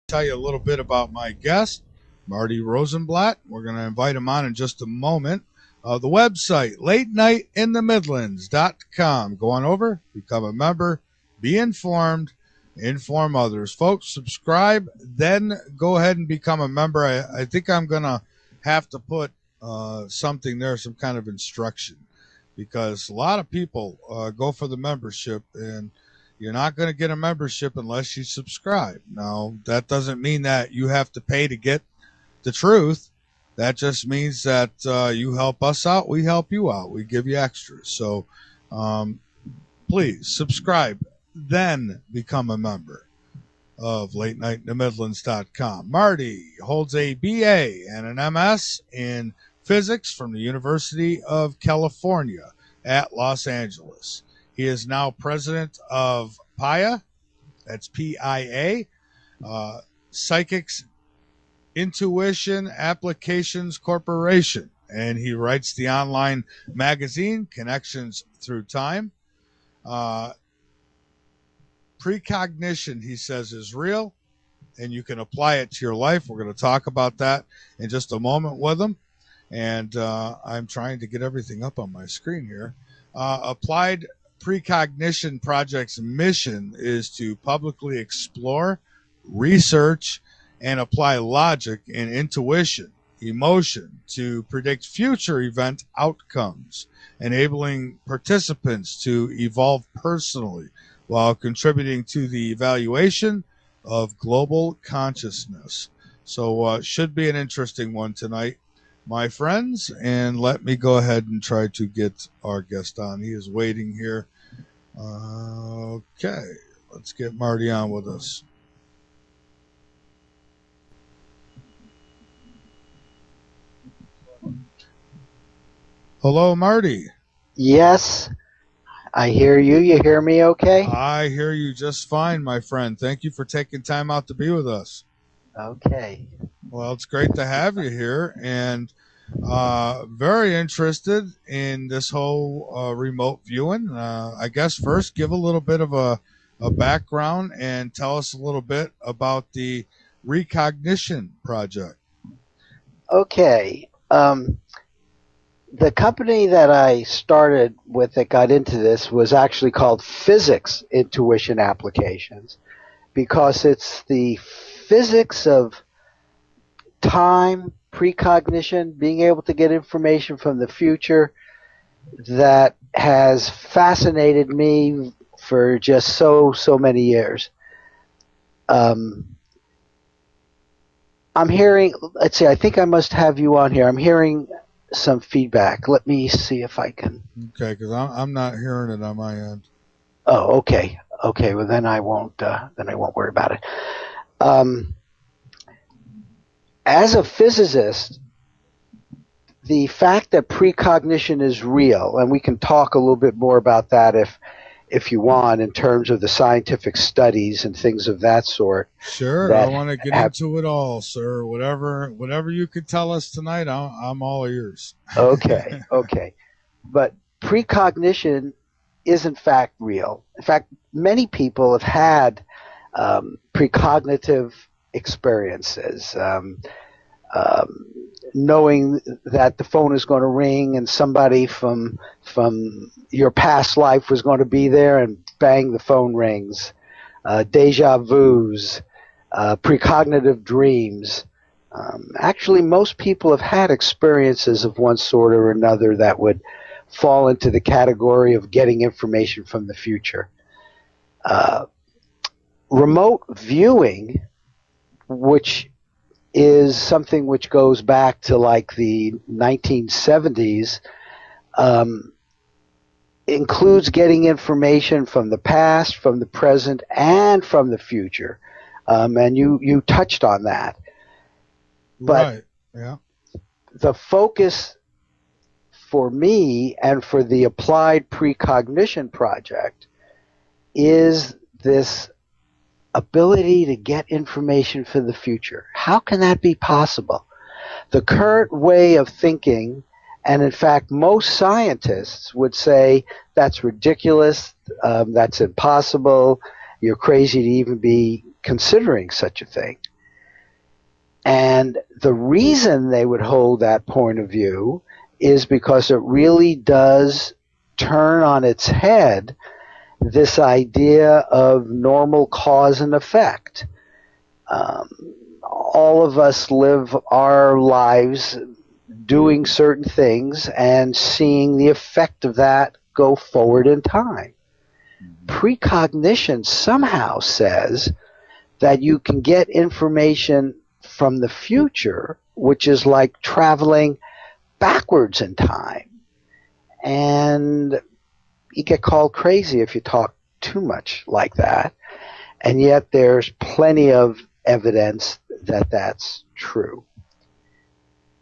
tell you a little bit about my guest, Marty Rosenblatt. We're going to invite him on in just a moment. The website, latenightinthemidlands.com. Go on over, become a member, be informed, inform others. Folks, subscribe, then go ahead and become a member. I think I'm going to have to put something there, some kind of instruction, because a lot of people go for the membership, and you're not going to get a membership unless you subscribe. Now, that doesn't mean that you have to pay to get the truth. That just means that you help us out, we help you out, we give you extras. So please subscribe, then become a member of latenightinthemidlands.com. Marty holds a BA and an MS in physics from the University of California at Los Angeles. He is now president of PIA, that's PIA, Psychics Intuition Applications Corporation, and he writes the online magazine Connections Through Time. Precognition, he says, is real, and you can apply it to your life. We're going to talk about that in just a moment with him. And I'm trying to get everything up on my screen here. Applied Precognition Project's mission is to publicly explore, research, and apply logic and intuition, emotion to predict future event outcomes, enabling participants to evolve personally while contributing to the evaluation of global consciousness. So should be an interesting one tonight, my friends. And let me go ahead and try to get our guest on. He is waiting here. Okay, let's get Marty on with us. Hello, Marty. Yes, I hear you. You hear me okay? I hear you just fine, my friend. Thank you for taking time out to be with us. Okay. Well, it's great to have you here, and very interested in this whole remote viewing. I guess first give a little bit of a background and tell us a little bit about the Precognition Project. Okay. The company that I started with that got into this was actually called Physics Intuition Applications, because it's the physics of time, precognition, being able to get information from the future, that has fascinated me for just so many years. I'm hearing, let's see, I think I must have you on here. I'm hearing some feedback. Let me see if I can. Okay, because I'm not hearing it on my end. Oh, okay. Okay, well then I won't worry about it. As a physicist, the fact that precognition is real, and we can talk a little bit more about that if you want, in terms of the scientific studies and things of that sort. Sure, I want to get into it all, sir. Whatever you could tell us tonight, I'm all ears. Okay, okay. But precognition is in fact real. In fact, many people have had precognitive experiences, knowing that the phone is going to ring and somebody from your past life was going to be there, and bang, the phone rings. Deja vus, precognitive dreams. Actually, most people have had experiences of one sort or another that would fall into the category of getting information from the future. Remote viewing, which is something which goes back to like the 1970s, includes getting information from the past, from the present, and from the future. And you touched on that. But right. Yeah. The focus for me and for the Applied Precognition Project is this ability to get information for the future. How can that be possible? The current way of thinking, and in fact most scientists would say that's ridiculous, that's impossible, you're crazy to even be considering such a thing. And the reason they would hold that point of view is because it really does turn on its head this idea of normal cause and effect. All of us live our lives doing certain things and seeing the effect of that go forward in time. Precognition somehow says that you can get information from the future, which is like traveling backwards in time. And you get called crazy if you talk too much like that. And yet there's plenty of evidence that that's true.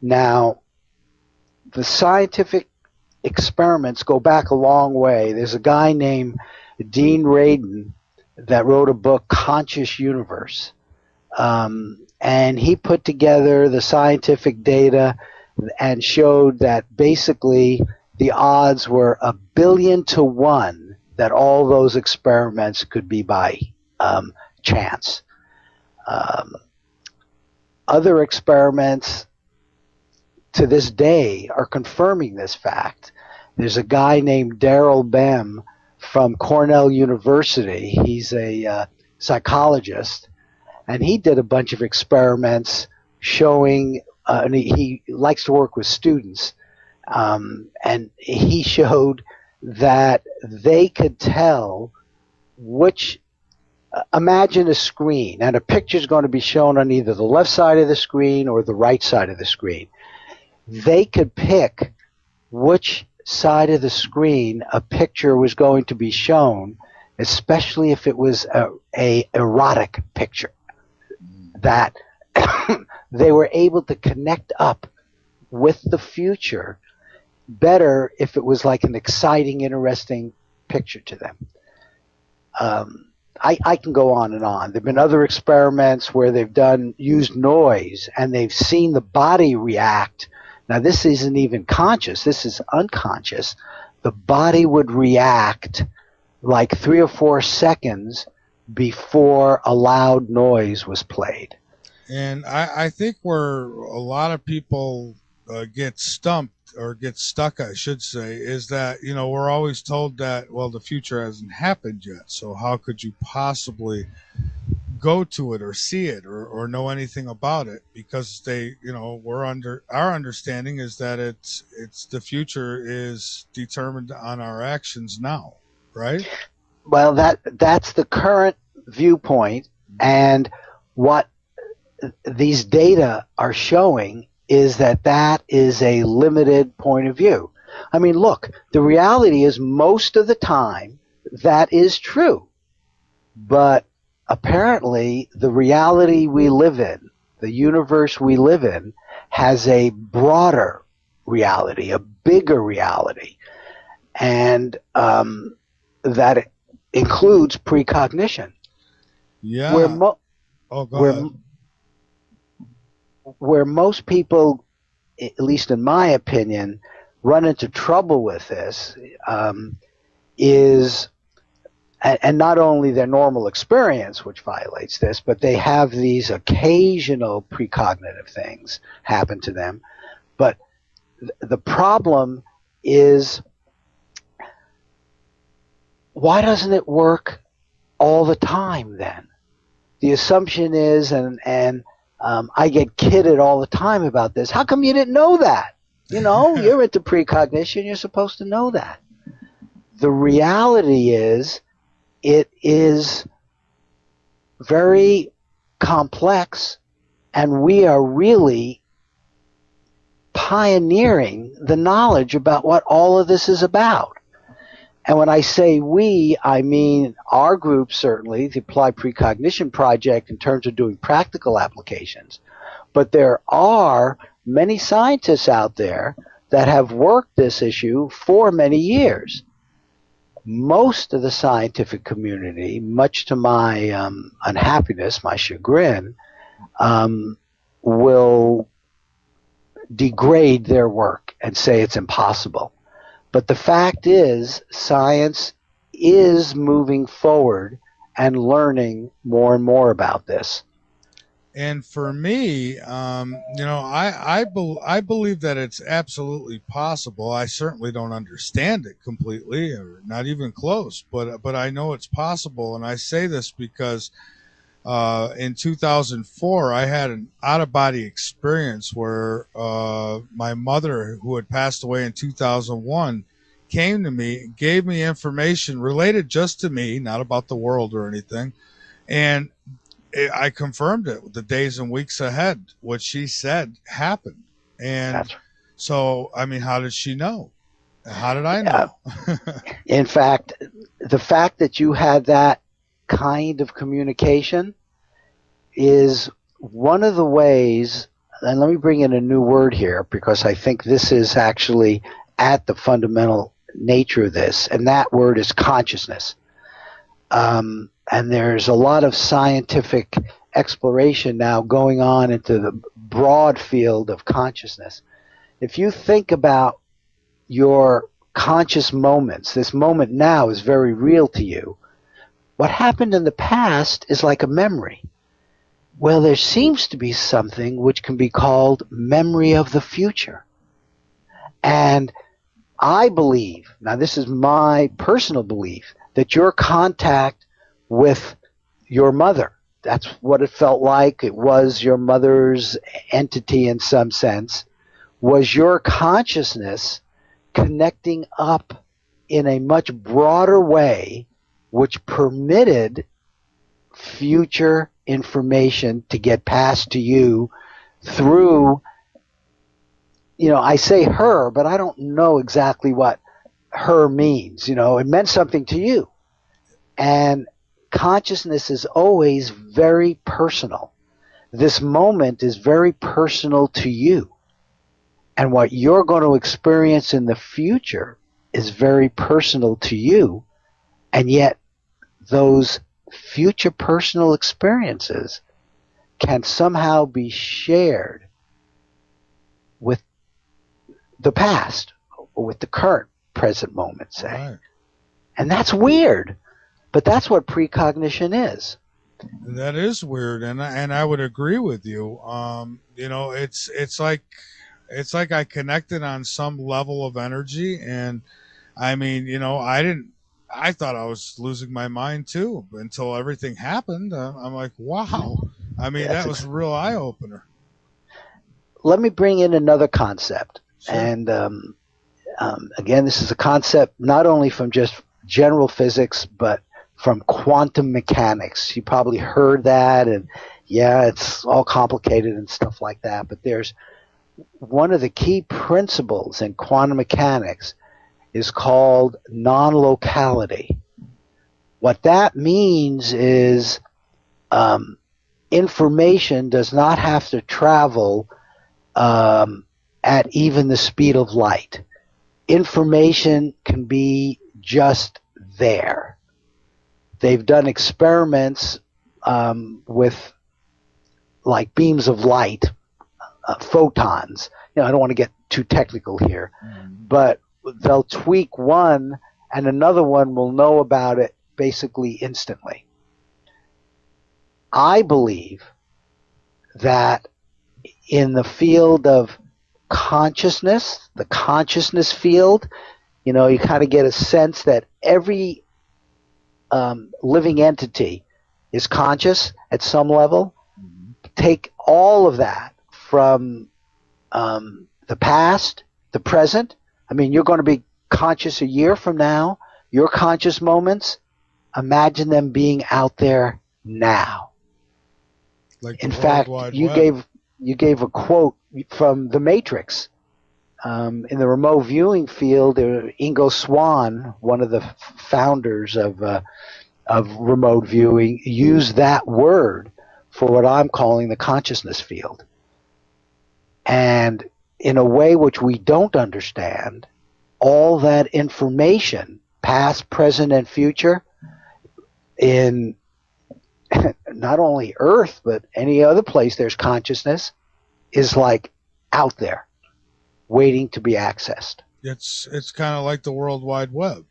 Now, the scientific experiments go back a long way. There's a guy named Dean Radin that wrote a book, Conscious Universe. And he put together the scientific data and showed that basically the odds were 1 billion to 1 that all those experiments could be by chance. Other experiments to this day are confirming this fact. There's a guy named Daryl Bem from Cornell University. He's a psychologist, and he did a bunch of experiments showing, and he likes to work with students, and he showed that they could tell which, imagine a screen, and a picture is going to be shown on either the left side of the screen or the right side of the screen. They could pick which side of the screen a picture was going to be shown, especially if it was a erotic picture, that they were able to connect up with the future better if it was like an exciting, interesting picture to them. I can go on and on. There have been other experiments where they've used noise, and they've seen the body react. Now, this isn't even conscious. This is unconscious. The body would react like 3 or 4 seconds before a loud noise was played. And I think where a lot of people get stumped, or get stuck, I should say, is that, we're always told that, well, the future hasn't happened yet, so how could you possibly go to it or see it or know anything about it? Because our understanding is that it's the future is determined on our actions now, right? Well, that's the current viewpoint, and what these data are showing is that is a limited point of view. I mean, look, the reality is most of the time that is true, but apparently the reality we live in, the universe we live in, has a broader reality, a bigger reality, and that includes precognition. Yeah. Go ahead. Where most people, at least in my opinion, run into trouble with this is, and not only their normal experience, which violates this, but they have these occasional precognitive things happen to them. But the problem is, why doesn't it work all the time then? The assumption is, and I get kidded all the time about this. How come you didn't know that? You're into precognition. You're supposed to know that. The reality is, it is very complex, and we are really pioneering the knowledge about what all of this is about. And when I say we, I mean our group, certainly, the Applied Precognition Project, in terms of doing practical applications. But there are many scientists out there that have worked this issue for many years. Most of the scientific community, much to my unhappiness, my chagrin, will degrade their work and say it's impossible. But the fact is, science is moving forward and learning more and more about this. And for me, I believe that it's absolutely possible. I certainly don't understand it completely, or not even close, but I know it's possible. And I say this because in 2004, I had an out of body experience where my mother, who had passed away in 2001, came to me, gave me information related just to me, not about the world or anything. And I confirmed it with the days and weeks ahead. What she said happened. And That's so, I mean, how did she know? How did I know? In fact, the fact that you had that kind of communication is one of the ways, and let me bring in a new word here because I think this is actually at the fundamental nature of this, and that word is consciousness. And there's a lot of scientific exploration now going on into the broad field of consciousness. If you think about your conscious moments, this moment now is very real to you. What happened in the past is like a memory. Well, there seems to be something which can be called memory of the future. And I believe, now this is my personal belief, that your contact with your mother, that's what it felt like, it was your mother's entity in some sense, was your consciousness connecting up in a much broader way which permitted future information to get passed to you through, I say her, but I don't know exactly what her means. It meant something to you. And consciousness is always very personal. This moment is very personal to you. And what you're going to experience in the future is very personal to you. And yet those future personal experiences can somehow be shared with the past or with the current present moment, say. Right. And that's weird, but that's what precognition is. That is weird, and I would agree with you. It's like I connected on some level of energy, and I mean, I thought I was losing my mind too until everything happened. I'm like, wow. I mean, that was a real eye opener. Let me bring in another concept. Sure. And again, this is a concept not only from just general physics, but from quantum mechanics. You probably heard that, and yeah, it's all complicated and stuff like that. But there's one of the key principles in quantum mechanics is called non-locality. What that means is information does not have to travel at even the speed of light. Information can be just there. They've done experiments with like beams of light, photons. I don't want to get too technical here, but they'll tweak one and another one will know about it basically instantly. I believe that in the field of consciousness, the consciousness field, you kind of get a sense that every living entity is conscious at some level. Take all of that from the past, the present. I mean, you're going to be conscious a year from now. Your conscious moments, imagine them being out there now. Like in fact, you gave a quote from The Matrix. In the remote viewing field, Ingo Swann, one of the founders of remote viewing, used that word for what I'm calling the consciousness field. And in a way which we don't understand, all that information, past, present, and future, in not only Earth, but any other place there's consciousness, is like out there, waiting to be accessed. It's kind of like the World Wide Web.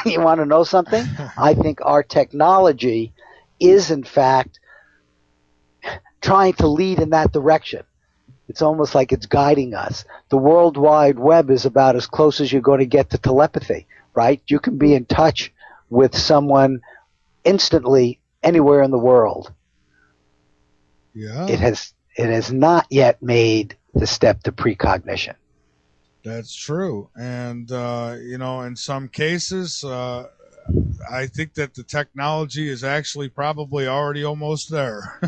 You want to know something? I think our technology is, in fact, trying to lead in that direction. It's almost like it's guiding us. The World Wide Web is about as close as you're going to get to telepathy, right? You can be in touch with someone instantly anywhere in the world. Yeah. It has not yet made the step to precognition. That's true. And, in some cases, I think that the technology is actually probably already almost there.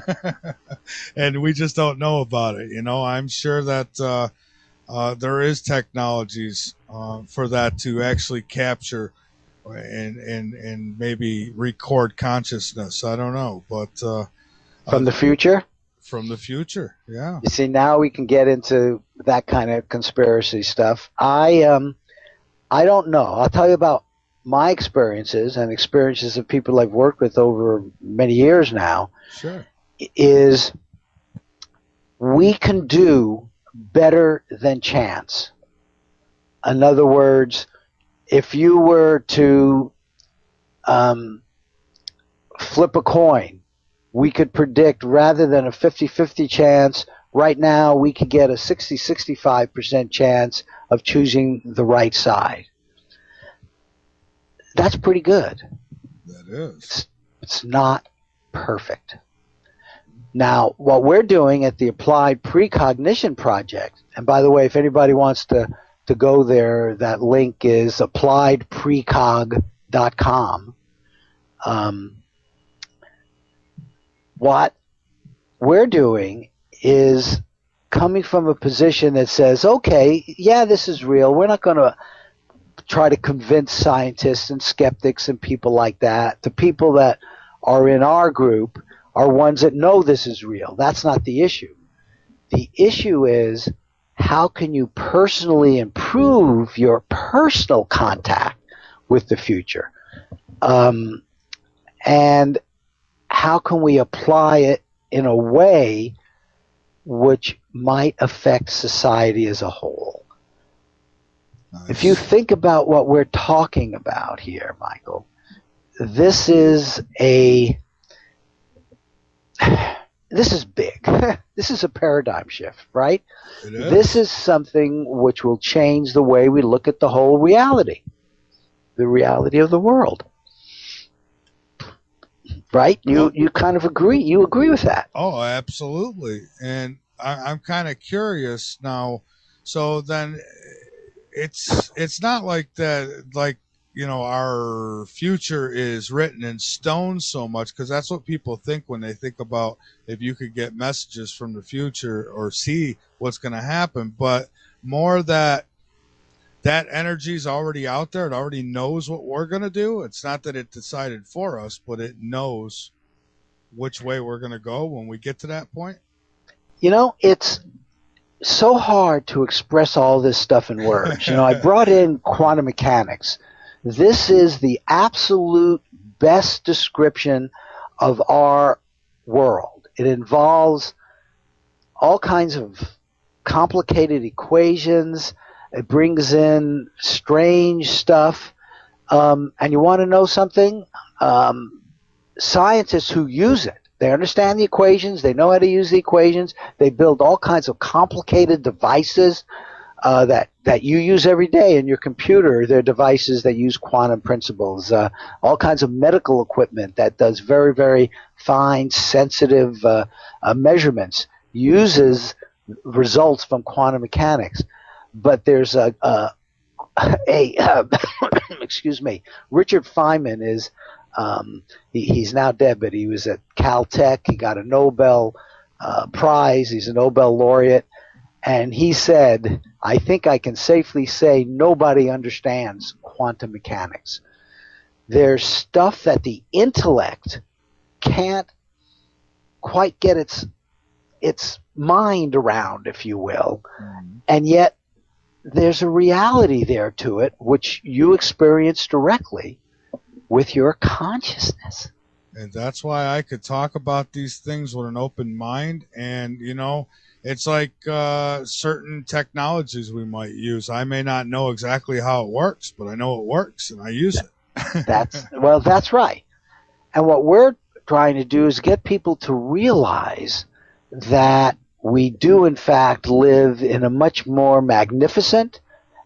And we just don't know about it. I'm sure that there is technologies for that to actually capture and maybe record consciousness. I don't know. But from the future? From the future, yeah. You see, now we can get into that kind of conspiracy stuff. I don't know. I'll tell you about my experiences and experiences of people I've worked with over many years now. Sure. Is we can do better than chance. In other words, if you were to flip a coin, we could predict, rather than a 50-50 chance, right now we could get a 60-65% chance of choosing the right side. That's pretty good. That is. It's not perfect. Now, what we're doing at the Applied Precognition Project, and by the way, if anybody wants to go there, that link is appliedprecog.com. What we're doing is coming from a position that says, okay, yeah, this is real. We're not going to try to convince scientists and skeptics and people like that. The people that are in our group are ones that know this is real. That's not the issue. The issue is, how can you personally improve your personal contact with the future? And how can we apply it in a way which might affect society as a whole? Nice. If you think about what we're talking about here, Michael, this is big. This is a paradigm shift, right? It is. This is something which will change the way we look at the whole reality, the reality of the world. Right? You kind of agree. You agree with that. Oh, absolutely. And I'm kind of curious now. So then it's not like that, like, our future is written in stone so much, because that's what people think when they think about if you could get messages from the future or see what's going to happen. But more that energy is already out there. It already knows what we're going to do. It's not that it decided for us, but it knows which way we're going to go when we get to that point. It's so hard to express all this stuff in words. I brought in quantum mechanics. This is the absolute best description of our world. It involves all kinds of complicated equations. It brings in strange stuff. And you want to know something? Scientists who use it, they understand the equations. They know how to use the equations. They build all kinds of complicated devices that you use every day in your computer. They're devices that use quantum principles. All kinds of medical equipment that does very, very fine, sensitive measurements uses results from quantum mechanics. But there's excuse me, Richard Feynman is, he's now dead, but he was at Caltech. He got a Nobel Prize. He's a Nobel laureate. And he said, I think I can safely say nobody understands quantum mechanics. There's stuff that the intellect can't quite get its mind around, if you will. And yet there's a reality there to it which you experience directly with your consciousness. And that's why I could talk about these things with an open mind. And, it's like certain technologies we might use. I may not know exactly how it works, but I know it works and I use it. That's right. And what we're trying to do is get people to realize that we do in fact live in a much more magnificent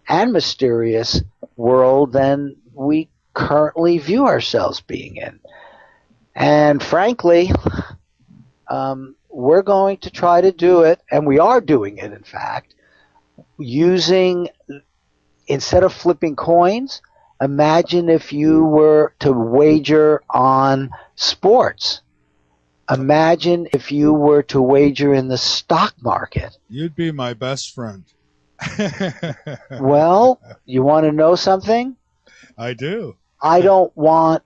and mysterious world than we currently view ourselves being in. And frankly, we're going to try to do it, and we are doing it in fact, using, instead of flipping coins, imagine if you were to wager on sports. Imagine if you were to wager in the stock market. You'd be my best friend. Well, you want to know something? I do. I don't want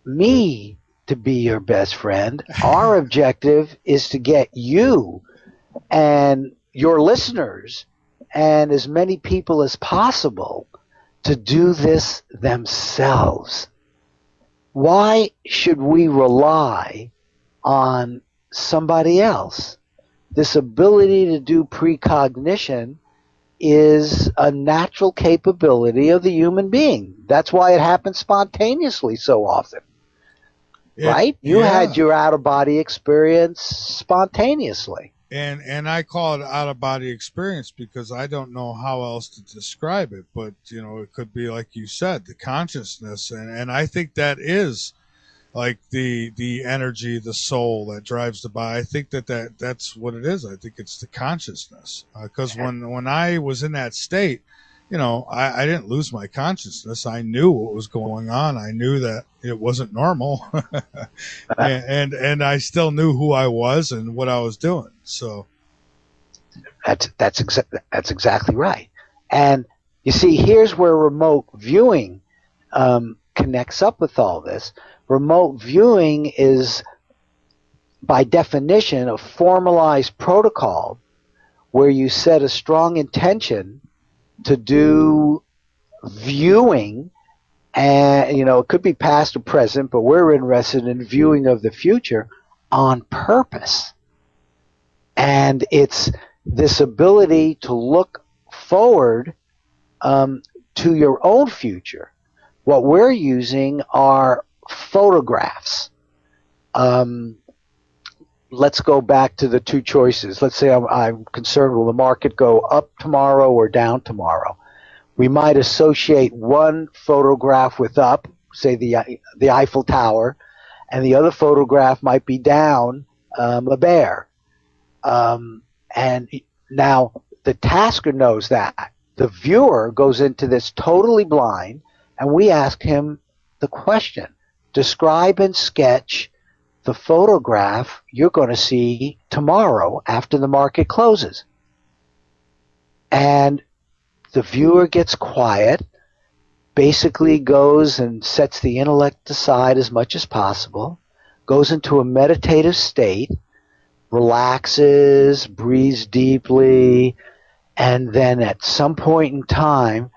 me to be your best friend. Our objective is to get you and your listeners and as many people as possible to do this themselves. Why should we rely on somebody else? This ability to do precognition is a natural capability of the human being. That's why it happens spontaneously so often. Right? You had your out-of-body experience spontaneously. And I call it out-of-body experience because I don't know how else to describe it. But, you know, it could be, like you said, the consciousness. And I think that is like the energy, the soul that drives the body. I think that's what it is. I think it's the consciousness. Because when I was in that state, you know, I didn't lose my consciousness. I knew what was going on. I knew that it wasn't normal. and I still knew who I was and what I was doing. So that's exactly right. And you see, here's where remote viewing connects up with all this. Remote viewing is, by definition, a formalized protocol where you set a strong intention to do viewing, and, you know, it could be past or present, but we're interested in viewing of the future on purpose. And it's this ability to look forward to your own future. What we're using are photographs. Let's go back to the two choices. Let's say I'm concerned, will the market go up tomorrow or down tomorrow? We might associate one photograph with up, say the Eiffel Tower, and the other photograph might be down, a bear. And now the tasker knows that. The viewer goes into this totally blind, and we ask him the question, describe and sketch the photograph you're going to see tomorrow after the market closes. And the viewer gets quiet, basically goes and sets the intellect aside as much as possible, goes into a meditative state, relaxes, breathes deeply, and then at some point in time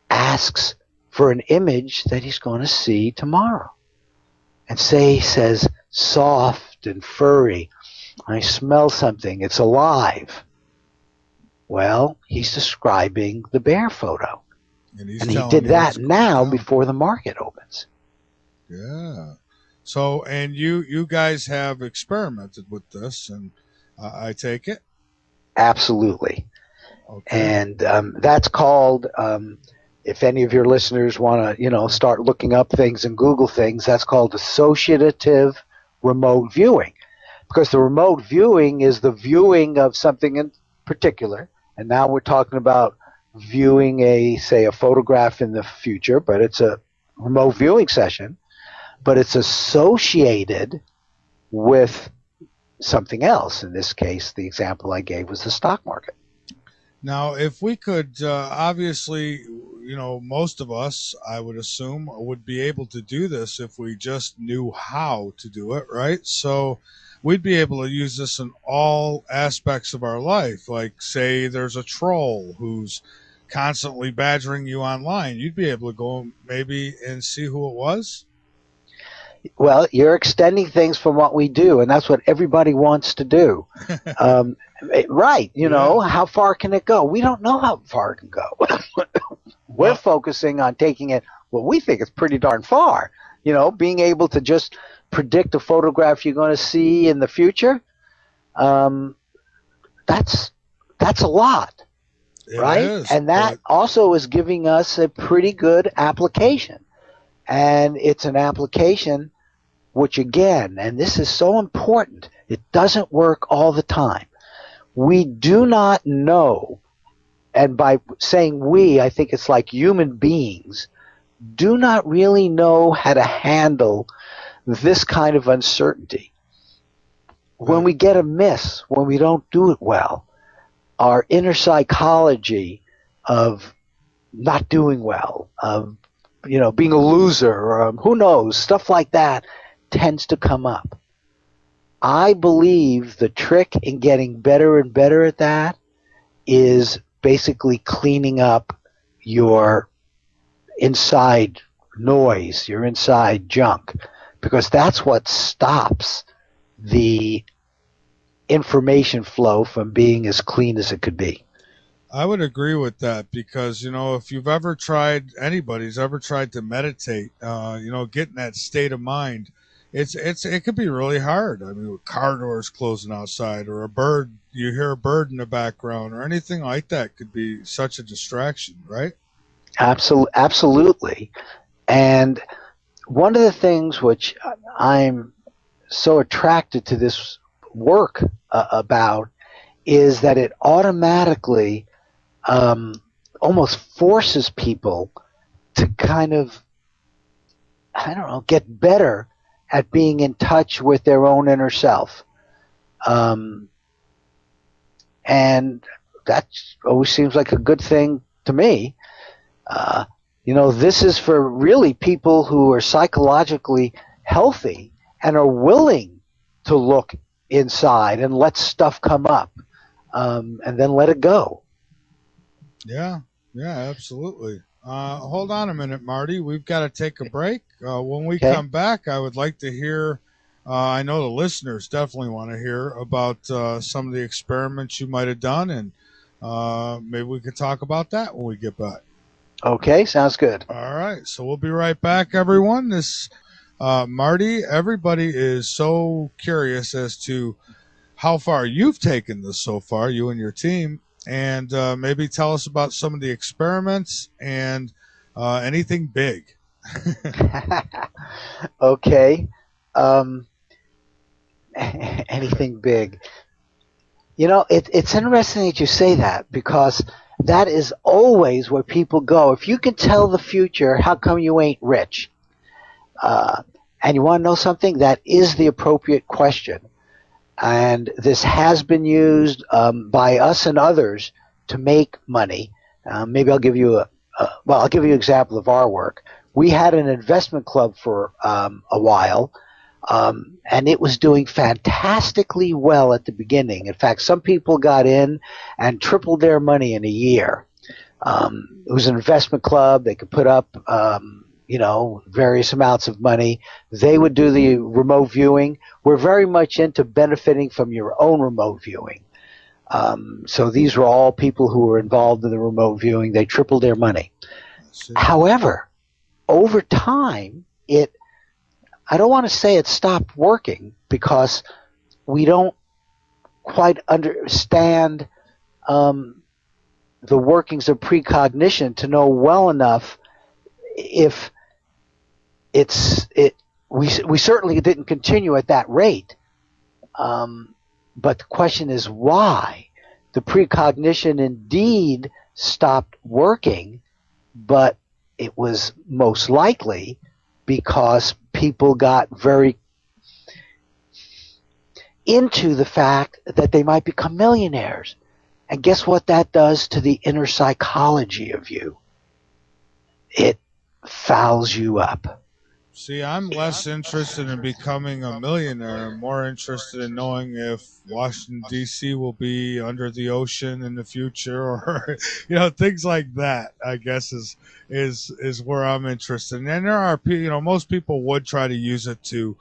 asks for an image that he's going to see tomorrow. And say he says, soft and furry, I smell something, it's alive. Well, he's describing the bear photo. And he did that now before the market opens. Yeah. So, and you guys have experimented with this, and I take it? Absolutely. Okay. And that's called, if any of your listeners want to, start looking up things and Google things, that's called associative remote viewing. Because the remote viewing is the viewing of something in particular. And now we're talking about viewing a photograph in the future, but it's a remote viewing session, but it's associated with something else. In this case, the example I gave was the stock market. Now, if we could, obviously, most of us, I would assume, would be able to do this if we just knew how to do it, right? So we'd be able to use this in all aspects of our life. Like, say there's a troll who's constantly badgering you online. You'd be able to go maybe and see who it was? Well, you're extending things from what we do, and that's what everybody wants to do. Right. How far can it go? We don't know how far it can go. We're focusing on taking it, what we think is pretty darn far. Being able to just predict a photograph you're going to see in the future. um, that's a lot, It right? is, And that but also is giving us a pretty good application. And it's an application which, again, and this is so important, it doesn't work all the time. We do not know, and by saying we, I think it's like human beings, do not really know how to handle this kind of uncertainty. When we get a miss, when we don't do it well, our inner psychology of not doing well, of being a loser, or who knows, stuff like that tends to come up. I believe the trick in getting better and better at that is basically cleaning up your inside noise, your inside junk, because that's what stops the information flow from being as clean as it could be. I would agree with that because, if you've ever tried, anybody's ever tried to meditate, get in that state of mind, it could be really hard. I mean, with car doors closing outside or you hear a bird in the background or anything like that could be such a distraction, right? Absolutely. And one of the things which I'm so attracted to this work about is that it automatically almost forces people to kind of, I don't know, get better at being in touch with their own inner self. And that always seems like a good thing to me. This is for really people who are psychologically healthy and are willing to look inside and let stuff come up, and then let it go. Yeah, absolutely. Hold on a minute, Marty. We've got to take a break. When we come back, I would like to hear, I know the listeners definitely want to hear about some of the experiments you might have done, and maybe we could talk about that when we get back. Okay, sounds good. All right, so we'll be right back, everyone. Marty, everybody is so curious as to how far you've taken this so far, you and your team, and maybe tell us about some of the experiments and anything big. Okay. Anything big. It's interesting that you say that, because that is always where people go. If you can tell the future, how come you ain't rich? And you want to know something? That is the appropriate question. And this has been used by us and others to make money. Maybe I'll give you I'll give you an example of our work. We had an investment club for a while, and it was doing fantastically well at the beginning. In fact, some people got in and tripled their money in a year. It was an investment club. They could put up various amounts of money. They would do the remote viewing. We're very much into benefiting from your own remote viewing. So these were all people who were involved in the remote viewing. They tripled their money. However, over time, I don't want to say it stopped working, because we don't quite understand the workings of precognition to know well enough if we certainly didn't continue at that rate. But the question is why. The precognition indeed stopped working, but it was most likely because people got very into the fact that they might become millionaires. And guess what that does to the inner psychology of you? It fouls you up. See, I'm less interested in becoming a millionaire. I'm more interested in knowing if Washington, D.C. will be under the ocean in the future, or, things like that, I guess, is where I'm interested. And there are, most people would try to use it to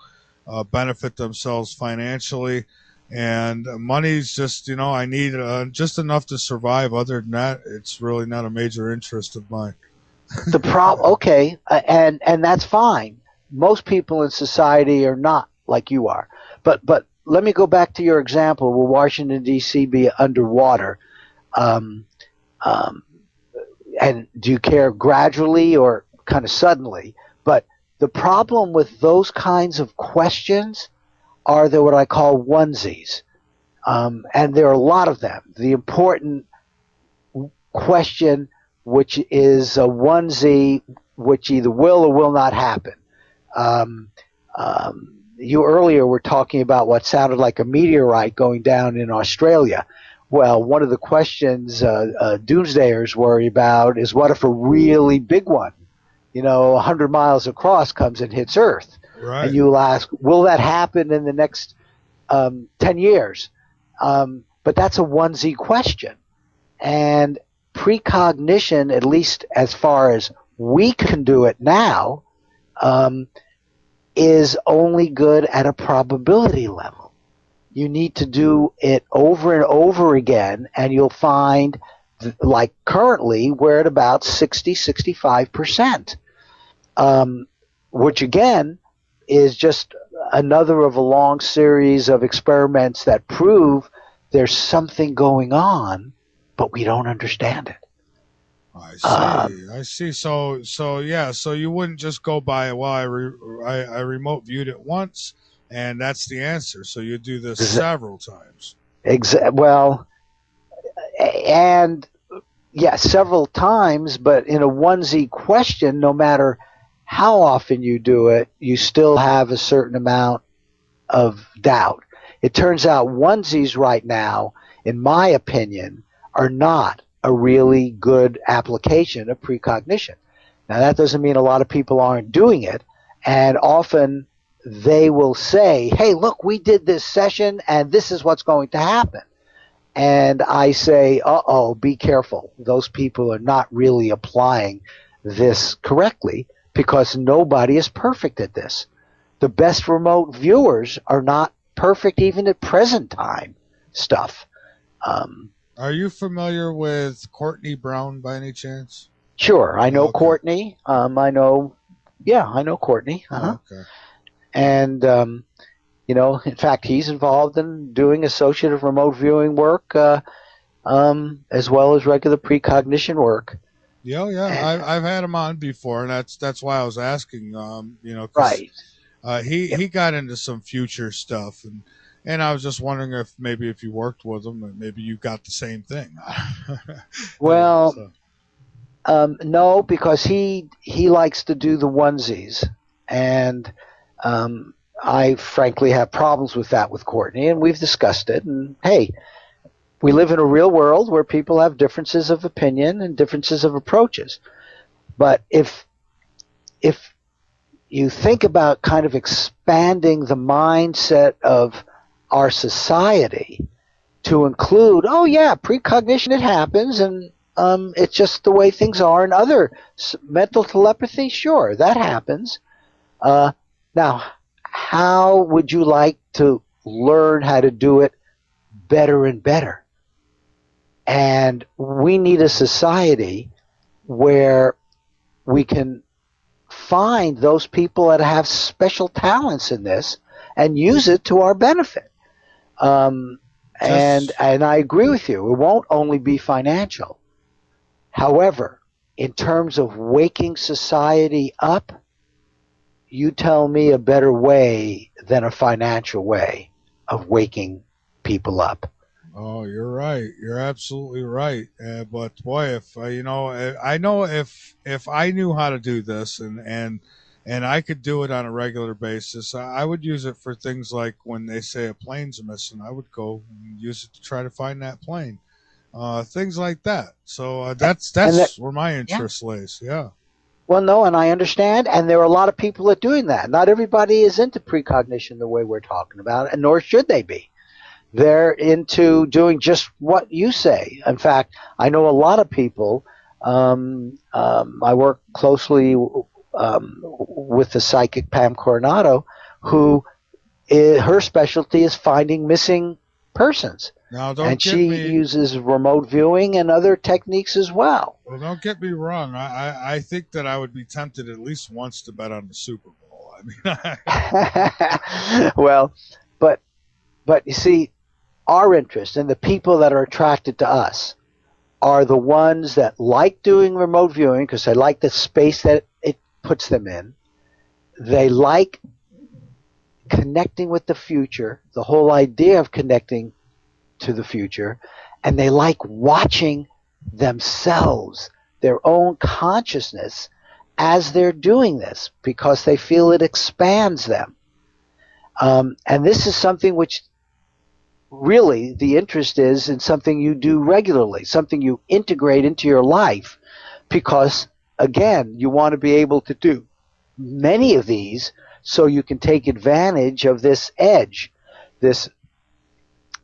benefit themselves financially. And money's just, I need just enough to survive. Other than that, it's really not a major interest of mine. The problem, okay, and that's fine. Most people in society are not like you are, but let me go back to your example. Will Washington, D.C. be underwater? Um, um, and do you care gradually or kind of suddenly? But the problem with those kinds of questions are they're what I call onesies. And there are a lot of them. The important question, which is a onesie, which either will or will not happen. You earlier were talking about what sounded like a meteorite going down in Australia. Well, one of the questions doomsdayers worry about is what if a really big one, 100 miles across, comes and hits Earth? Right. And you'll ask, will that happen in the next 10 years? But that's a onesie question. And precognition, at least as far as we can do it now, is only good at a probability level. You need to do it over and over again, and you'll find, like currently, we're at about 65%, which again is just another of a long series of experiments that prove there's something going on, but we don't understand it. I see. So yeah. So you wouldn't just go by, well, I remote viewed it once, and that's the answer. So you do this several times. Well, and yeah, several times. But in a onesie question, no matter how often you do it, you still have a certain amount of doubt. It turns out onesies right now, in my opinion, are not a really good application of precognition. Now, that doesn't mean a lot of people aren't doing it, and often they will say, hey, look, we did this session, and this is what's going to happen. And I say, uh-oh, be careful. Those people are not really applying this correctly because nobody is perfect at this. The best remote viewers are not perfect even at present time stuff. Are you familiar with Courtney Brown by any chance? Sure, I know Courtney. I know Courtney. Okay. And in fact, he's involved in doing associative remote viewing work as well as regular precognition work. Yeah. I've had him on before, and that's why I was asking. Right. He got into some future stuff, and I was just wondering if you worked with him, maybe you got the same thing. Well, no, because he likes to do the onesies, and I frankly have problems with that with Courtney, and we've discussed it. And hey, we live in a real world where people have differences of opinion and differences of approaches. But if you think about kind of expanding the mindset of our society to include, oh yeah, precognition, it happens, and it's just the way things are. And other mental telepathy, sure, that happens. Now, how would you like to learn how to do it better and better? And we need a society where we can find those people that have special talents in this and use it to our benefit. And I agree with you. It won't only be financial. However, in terms of waking society up, you tell me a better way than a financial way of waking people up. Oh, you're right. You're absolutely right. But boy, if I know if I knew how to do this and I could do it on a regular basis, I would use it for things like when they say a plane's missing, I would go and use it to try to find that plane. Things like that. So that's where my interest lays. Yeah. Well, no, and I understand, and there are a lot of people that are doing that. Not everybody is into precognition the way we're talking about, and nor should they be. They're into doing just what you say. In fact, I know a lot of people. I work closely with the psychic Pam Coronado, who her specialty is finding missing persons. Now, she uses remote viewing and other techniques as well. Well, don't get me wrong. I think that I would be tempted at least once to bet on the Super Bowl. I mean, well, but But you see, our interest and the people that are attracted to us are the ones that like doing remote viewing because they like the space that it puts them in. They like connecting with the future, the whole idea of connecting to the future, and they like watching themselves, their own consciousness, as they're doing this because they feel it expands them. And this is something which really the interest is in something you do regularly, something you integrate into your life because, again, you want to be able to do many of these so you can take advantage of this edge, this,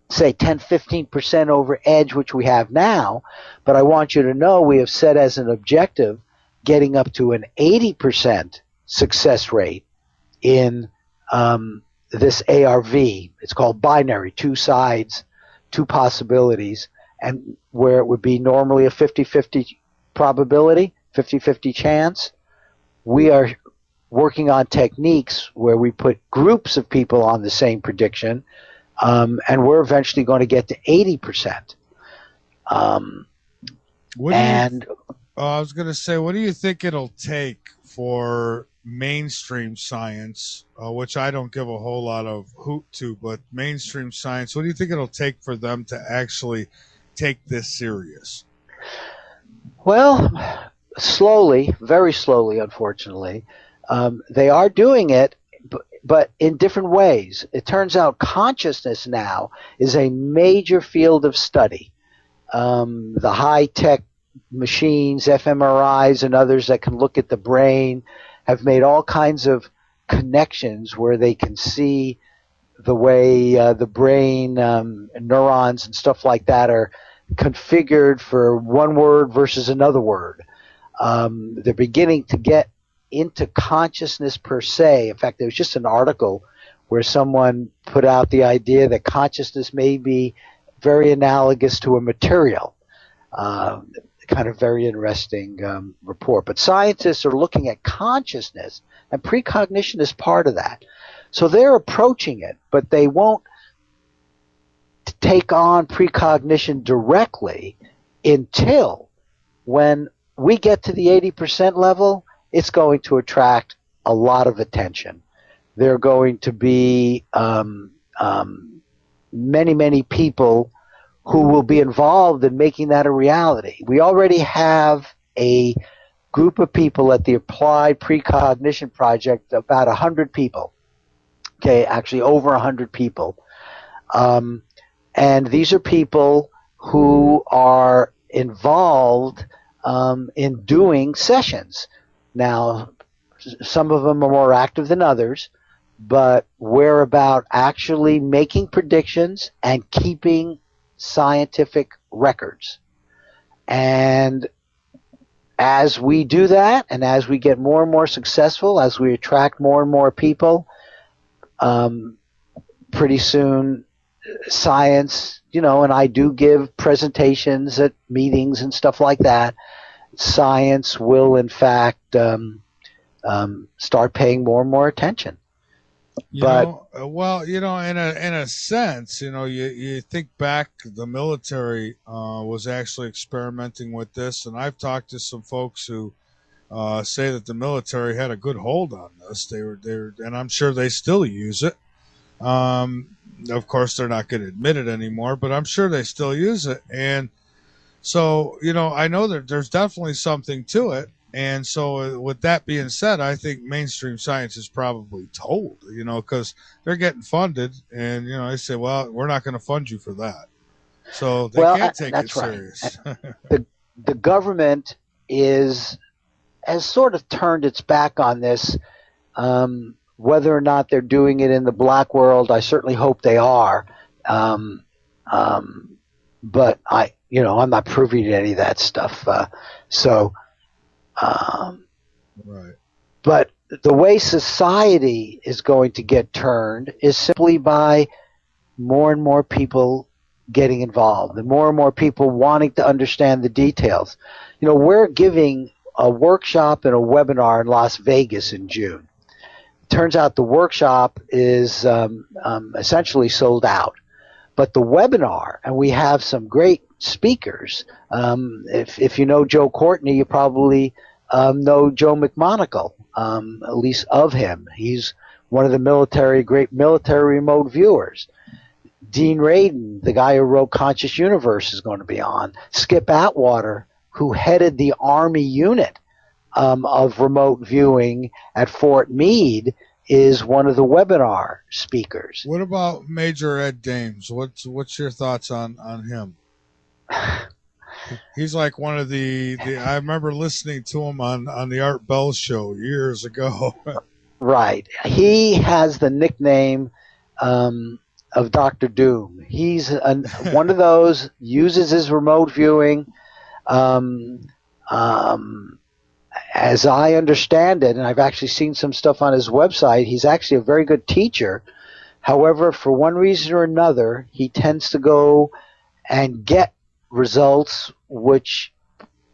say, 10-15% over edge which we have now. But I want you to know we have set as an objective getting up to an 80% success rate in this ARV. It's called binary, two sides, two possibilities, and where it would be normally a 50-50 probability, 50-50 chance. We are working on techniques where we put groups of people on the same prediction, and we're eventually going to get to 80%. I was going to say, what do you think it'll take for mainstream science, which I don't give a whole lot of hoot to, but mainstream science, what do you think it'll take for them to actually take this serious? Well, slowly, very slowly, unfortunately. They are doing it, but in different ways. It turns out consciousness now is a major field of study. The high-tech machines, fMRIs, and others that can look at the brain have made all kinds of connections where they can see the way the brain neurons and stuff like that are configured for one word versus another word. They're beginning to get into consciousness per se. In fact, there was just an article where someone put out the idea that consciousness may be very analogous to a material. Kind of very interesting report. But scientists are looking at consciousness, and precognition is part of that. So they're approaching it, but they won't take on precognition directly until when we get to the 80% level, it's going to attract a lot of attention. There are going to be many, many people who will be involved in making that a reality. We already have a group of people at the Applied Precognition Project, about 100 people. Okay, actually over 100 people. And these are people who are involved in doing sessions. Now, some of them are more active than others, but we're about actually making predictions and keeping scientific records. And as we do that, and as we get more and more successful, as we attract more and more people, pretty soon science, and I do give presentations at meetings and stuff like that, science will in fact start paying more and more attention. In a sense, you think back, the military was actually experimenting with this, and I've talked to some folks who say that the military had a good hold on this. They were, and I'm sure they still use it. Of course, they're not going to admit it anymore, but I'm sure they still use it. And so, I know that there's definitely something to it. And so with that being said, I think mainstream science is probably told, because they're getting funded, and, they say, well, we're not going to fund you for that. So they can't take it serious. The government has sort of turned its back on this. Whether or not they're doing it in the black world, I certainly hope they are. But I'm not privy to any of that stuff. Right. But the way society is going to get turned is simply by more and more people getting involved and more people wanting to understand the details. We're giving a workshop and a webinar in Las Vegas in June. turns out the workshop is essentially sold out. But the webinar, and we have some great speakers. If you know Joe Courtney, you probably know Joe McMonagle, at least of him. He's one of the great military remote viewers. Dean Radin, the guy who wrote Conscious Universe, is going to be on. Skip Atwater, who headed the Army unit of remote viewing at Fort Meade, is one of the webinar speakers. What about Major Ed Dames? What's your thoughts on him? He's like one of the I remember listening to him on the Art Bell show years ago. Right. He has the nickname of Dr. Doom. He's one of those, uses his remote viewing. As I understand it, and I've actually seen some stuff on his website, he's actually a very good teacher. However, for one reason or another, he tends to go and get results which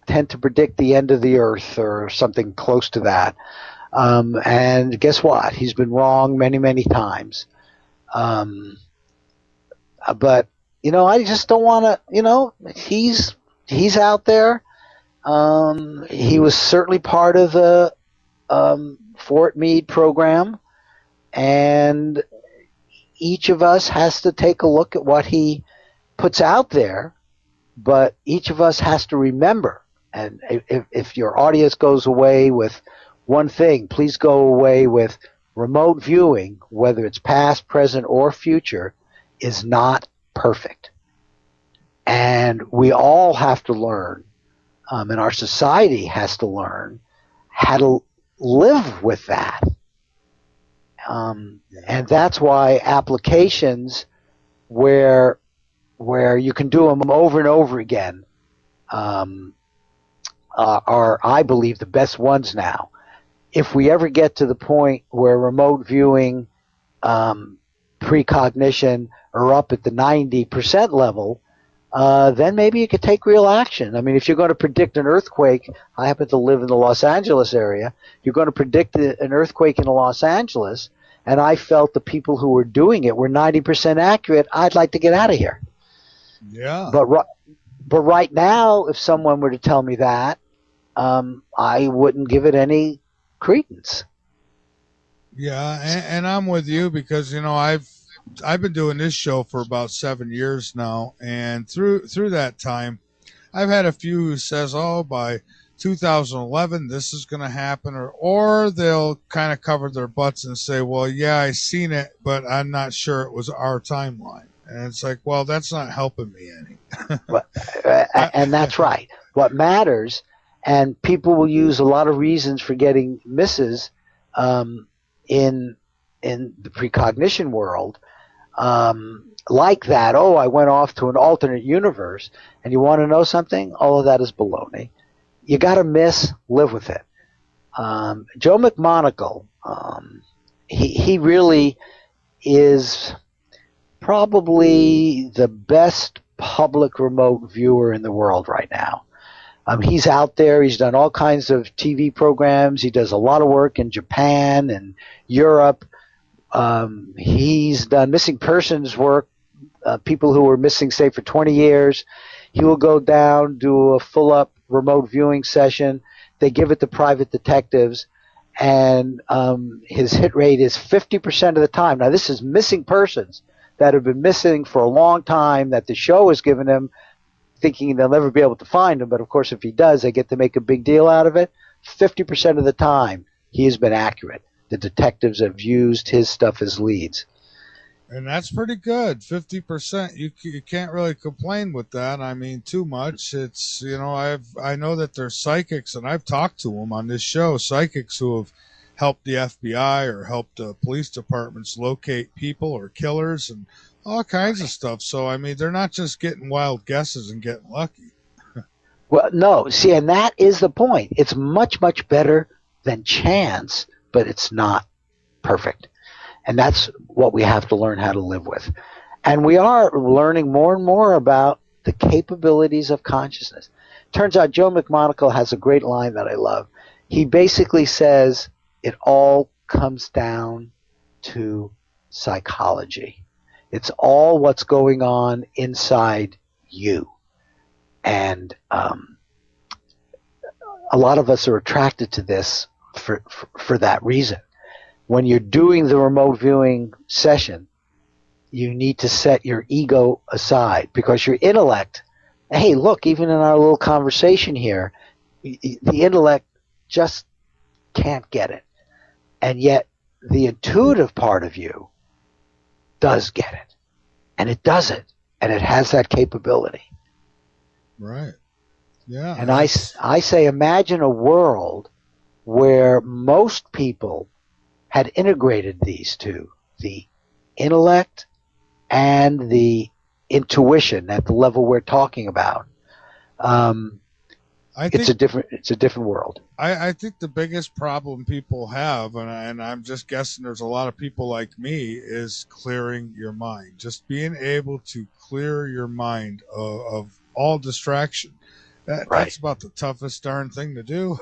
tend to predict the end of the earth or something close to that. And guess what? He's been wrong many, many times. But, I just don't want to, he's out there. He was certainly part of the Fort Meade program, and each of us has to take a look at what he puts out there, but each of us has to remember, and if your audience goes away with one thing, please go away with remote viewing, whether it's past, present, or future, is not perfect. And we all have to learn, and our society has to learn how to live with that. And that's why applications where you can do them over and over again are, I believe, the best ones now. If we ever get to the point where remote viewing, precognition are up at the 90% level, then maybe you could take real action. I mean, if you're going to predict an earthquake, I happen to live in the Los Angeles area, you're going to predict an earthquake in Los Angeles, and I felt the people who were doing it were 90% accurate, I'd like to get out of here. Yeah. But right now, if someone were to tell me that, I wouldn't give it any credence. Yeah, and I'm with you because, I've been doing this show for about 7 years now, and through that time, I've had a few who says, "Oh, by 2011, this is going to happen," or they'll kind of cover their butts and say, "Well, yeah, I seen it, but I'm not sure it was our timeline." And it's like, well, that's not helping me any. And that's right. What matters, and people will use a lot of reasons for getting misses in the precognition world. Like that, I went off to an alternate universe, and you want to know something? All of that is baloney. You got to live with it. Joe McMonagle, he really is probably the best public remote viewer in the world right now. He's out there. He's done all kinds of TV programs. He does a lot of work in Japan and Europe. He's done missing persons work, people who were missing, say, for 20 years. He will go down, do a full-up remote viewing session. They give it to private detectives, and his hit rate is 50% of the time. Now, this is missing persons that have been missing for a long time that the show has given him, thinking they'll never be able to find him. But, of course, if he does, they get to make a big deal out of it. 50% of the time, he has been accurate. The detectives have used his stuff as leads. And that's pretty good. 50%. You can't really complain with that. I mean, too much. It's, I know that there's psychics, and I've talked to them on this show, psychics who have helped the FBI or helped police departments locate people or killers and all kinds of stuff. So, I mean, they're not just getting wild guesses and getting lucky. Well, no. See, and that is the point. It's much, much better than chance, but it's not perfect. And that's what we have to learn how to live with. And we are learning more and more about the capabilities of consciousness. Turns out Joe McMonagle has a great line that I love. He basically says it all comes down to psychology. It's all what's going on inside you. And a lot of us are attracted to this for that reason. When you're doing the remote viewing session, you need to set your ego aside, because your intellect, hey, look, even in our little conversation here, the intellect just can't get it. And yet the intuitive part of you does get it. And it does it. And it has that capability. Right. Yeah. And I say, imagine a world where most people had integrated these two, the intellect and the intuition at the level we're talking about. It's a different world. I think the biggest problem people have, and I'm just guessing there's a lot of people like me, is clearing your mind. Just being able to clear your mind of all distraction. That's about the toughest darn thing to do.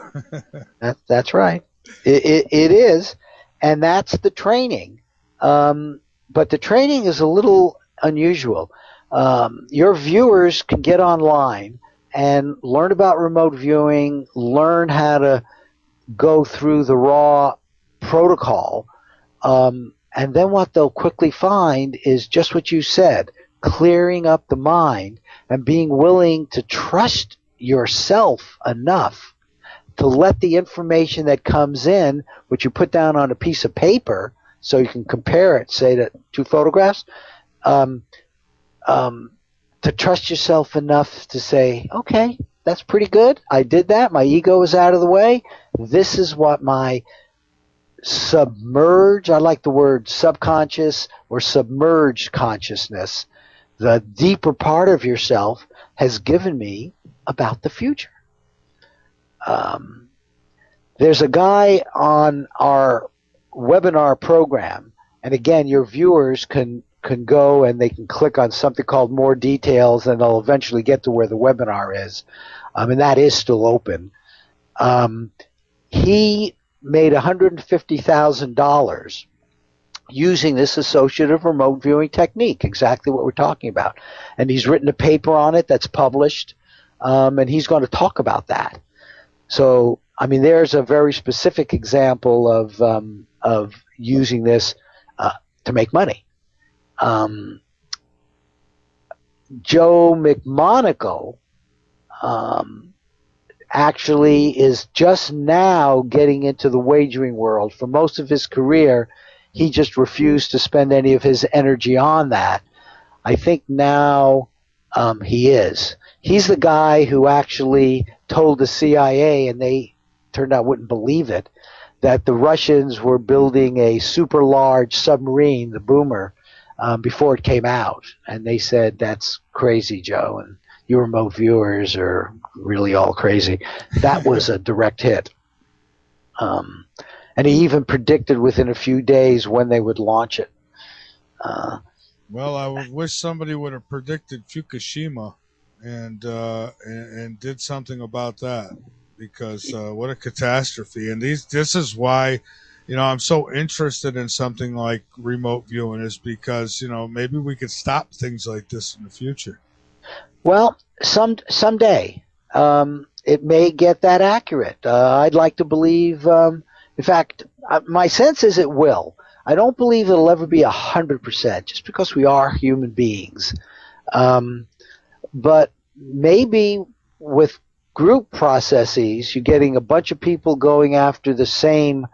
That's right. It is, and that's the training. But the training is a little unusual. Your viewers can get online and learn about remote viewing, learn how to go through the raw protocol, and then what they'll quickly find is just what you said, clearing up the mind and being willing to trust yourself enough to let the information that comes in, which you put down on a piece of paper so you can compare it, say, to two photographs, to trust yourself enough to say, okay, that's pretty good. I did that. My ego is out of the way. This is what my I like the word subconscious or submerged consciousness, the deeper part of yourself, has given me about the future. There's a guy on our webinar program, and again, your viewers can go and they can click on something called More Details, and they'll eventually get to where the webinar is, and that is still open. He made $150,000 using this associative remote viewing technique, exactly what we're talking about. And he's written a paper on it that's published, and he's going to talk about that. So, I mean, there's a very specific example of using this to make money. Joe McMonagle actually is just now getting into the wagering world. For most of his career, he just refused to spend any of his energy on that. I think now he is. He's the guy who actually told the CIA, and they turned out wouldn't believe it, that the Russians were building a super large submarine, the Boomer, before it came out. And they said, that's crazy, Joe, and you remote viewers are really all crazy. That was a direct hit. And he even predicted within a few days when they would launch it. Well, I wish somebody would have predicted Fukushima and did something about that, because what a catastrophe. And this is why, I'm so interested in something like remote viewing, is because, maybe we could stop things like this in the future. Well, someday it may get that accurate. I'd like to believe, in fact, my sense is it will. I don't believe it'll ever be 100%, just because we are human beings. But maybe with group processes, you're getting a bunch of people going after the same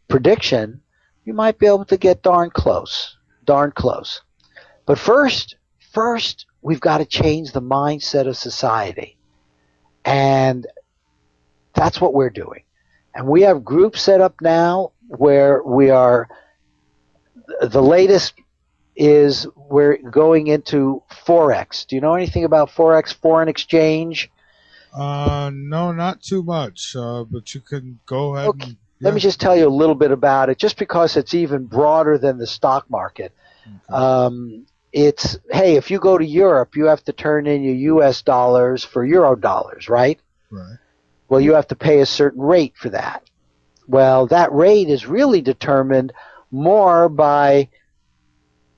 prediction, you might be able to get darn close. But first, we've got to change the mindset of society. And that's what we're doing. And we have groups set up now where we are, the latest is we're going into Forex. Do you know anything about Forex, foreign exchange? No, not too much, but you can go ahead. Okay. Let me just tell you a little bit about it, just because it's even broader than the stock market. Okay. It's, hey, if you go to Europe, you have to turn in your U.S. dollars for Euro dollars, right? Right. Well, you have to pay a certain rate for that. Well, that rate is really determined more by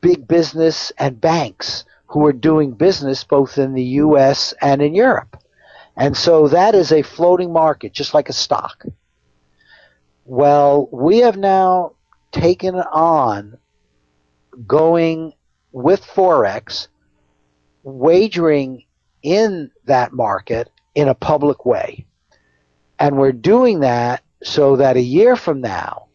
big business and banks who are doing business both in the U.S. and in Europe. And so that is a floating market, just like a stock. Well, we have now taken on going with Forex, wagering in that market in a public way. And we're doing that so that a year from now,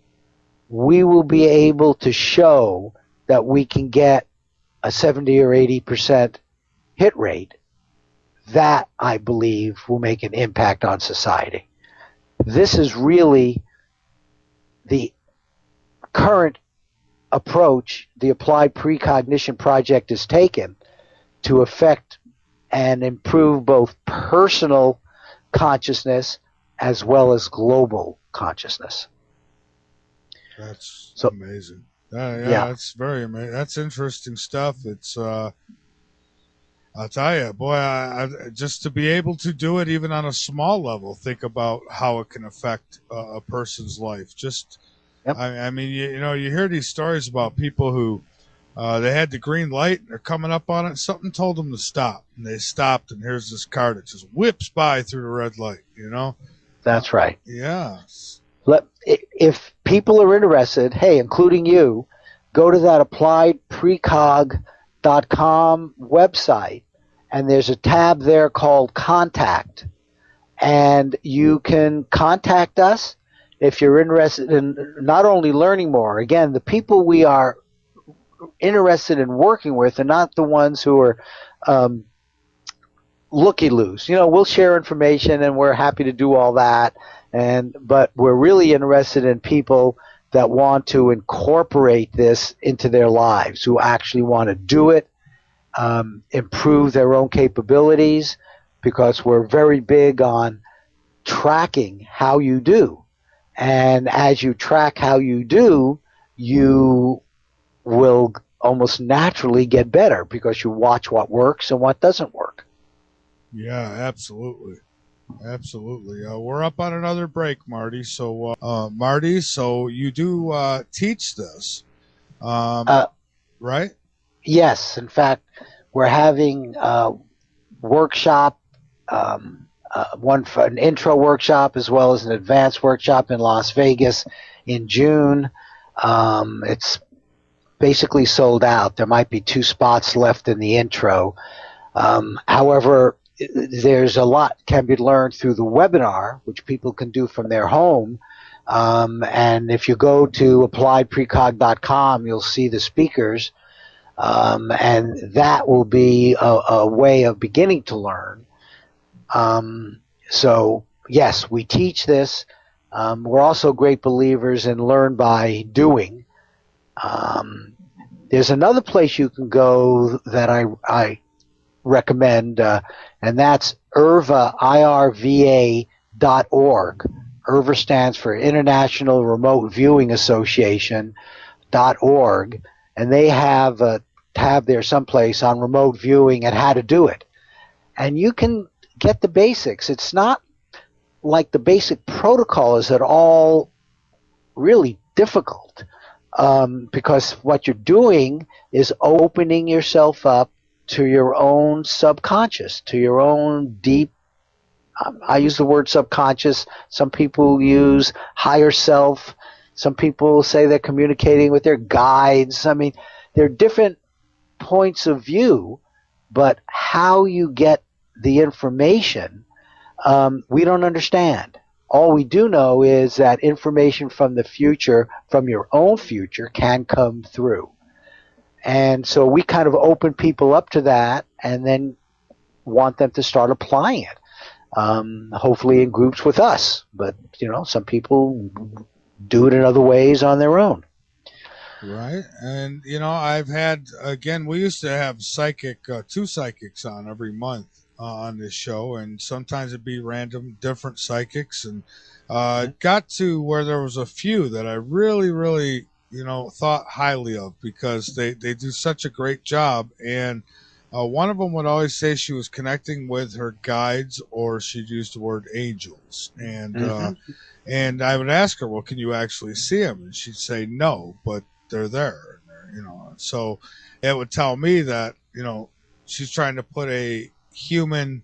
we will be able to show that we can get a 70 or 80% hit rate. That, I believe, will make an impact on society. This is really the current approach the Applied Precognition Project has taken to affect and improve both personal consciousness as well as global consciousness. That's amazing. Yeah, that's very amazing. That's interesting stuff. It's I'll tell you, boy, I just to be able to do it even on a small level, think about how it can affect a person's life. Just, I mean, you know, you hear these stories about people who they had the green light, and they're coming up on it, and something told them to stop, and they stopped, and here's this car that just whips by through the red light, you know? That's right. Yeah. If people are interested, hey, including you, go to that appliedprecog.com website, and there's a tab there called Contact. And you can contact us if you're interested in not only learning more. Again, the people we are interested in working with are not the ones who are looky-loos. You know, we'll share information, and we're happy to do all that. But we're really interested in people that want to incorporate this into their lives, who actually want to do it, improve their own capabilities, because we're very big on tracking how you do. And as you track how you do, you will almost naturally get better because you watch what works and what doesn't work. Yeah, absolutely. Absolutely. We're up on another break, Marty. So, Marty, so you do teach this, right? Yes. In fact, we're having a workshop, one for an intro workshop as well as an advanced workshop in Las Vegas in June. It's basically sold out. There might be 2 spots left in the intro. However, there's a lot can be learned through the webinar, which people can do from their home. And if you go to appliedprecog.com, you'll see the speakers. And that will be a way of beginning to learn. So, yes, we teach this. We're also great believers in learn by doing. There's another place you can go that I recommend, and that's IRVA, IRVA.org. IRVA stands for International Remote Viewing Association.org, and they have a tab there someplace on remote viewing and how to do it. And you can get the basics. It's not like the basic protocol is at all really difficult, because what you're doing is opening yourself up to your own subconscious, to your own deep, I use the word subconscious. Some people use higher self. Some people say they're communicating with their guides. I mean, there are different points of view, but how you get the information, we don't understand. All we do know is that information from the future, from your own future, can come through. And so we kind of open people up to that and then want them to start applying it, hopefully in groups with us. But, you know, some people do it in other ways on their own. Right. And, you know, I've had, again, we used to have 2 psychics on every month on this show, and sometimes it'd be random, different psychics. And it got to where there was a few that I really, really, you know, thought highly of because they do such a great job. And One of them would always say she was connecting with her guides, or she'd use the word angels. And I would ask her, well, can you actually see them? And she'd say, no, but they're there. So it would tell me that, she's trying to put a human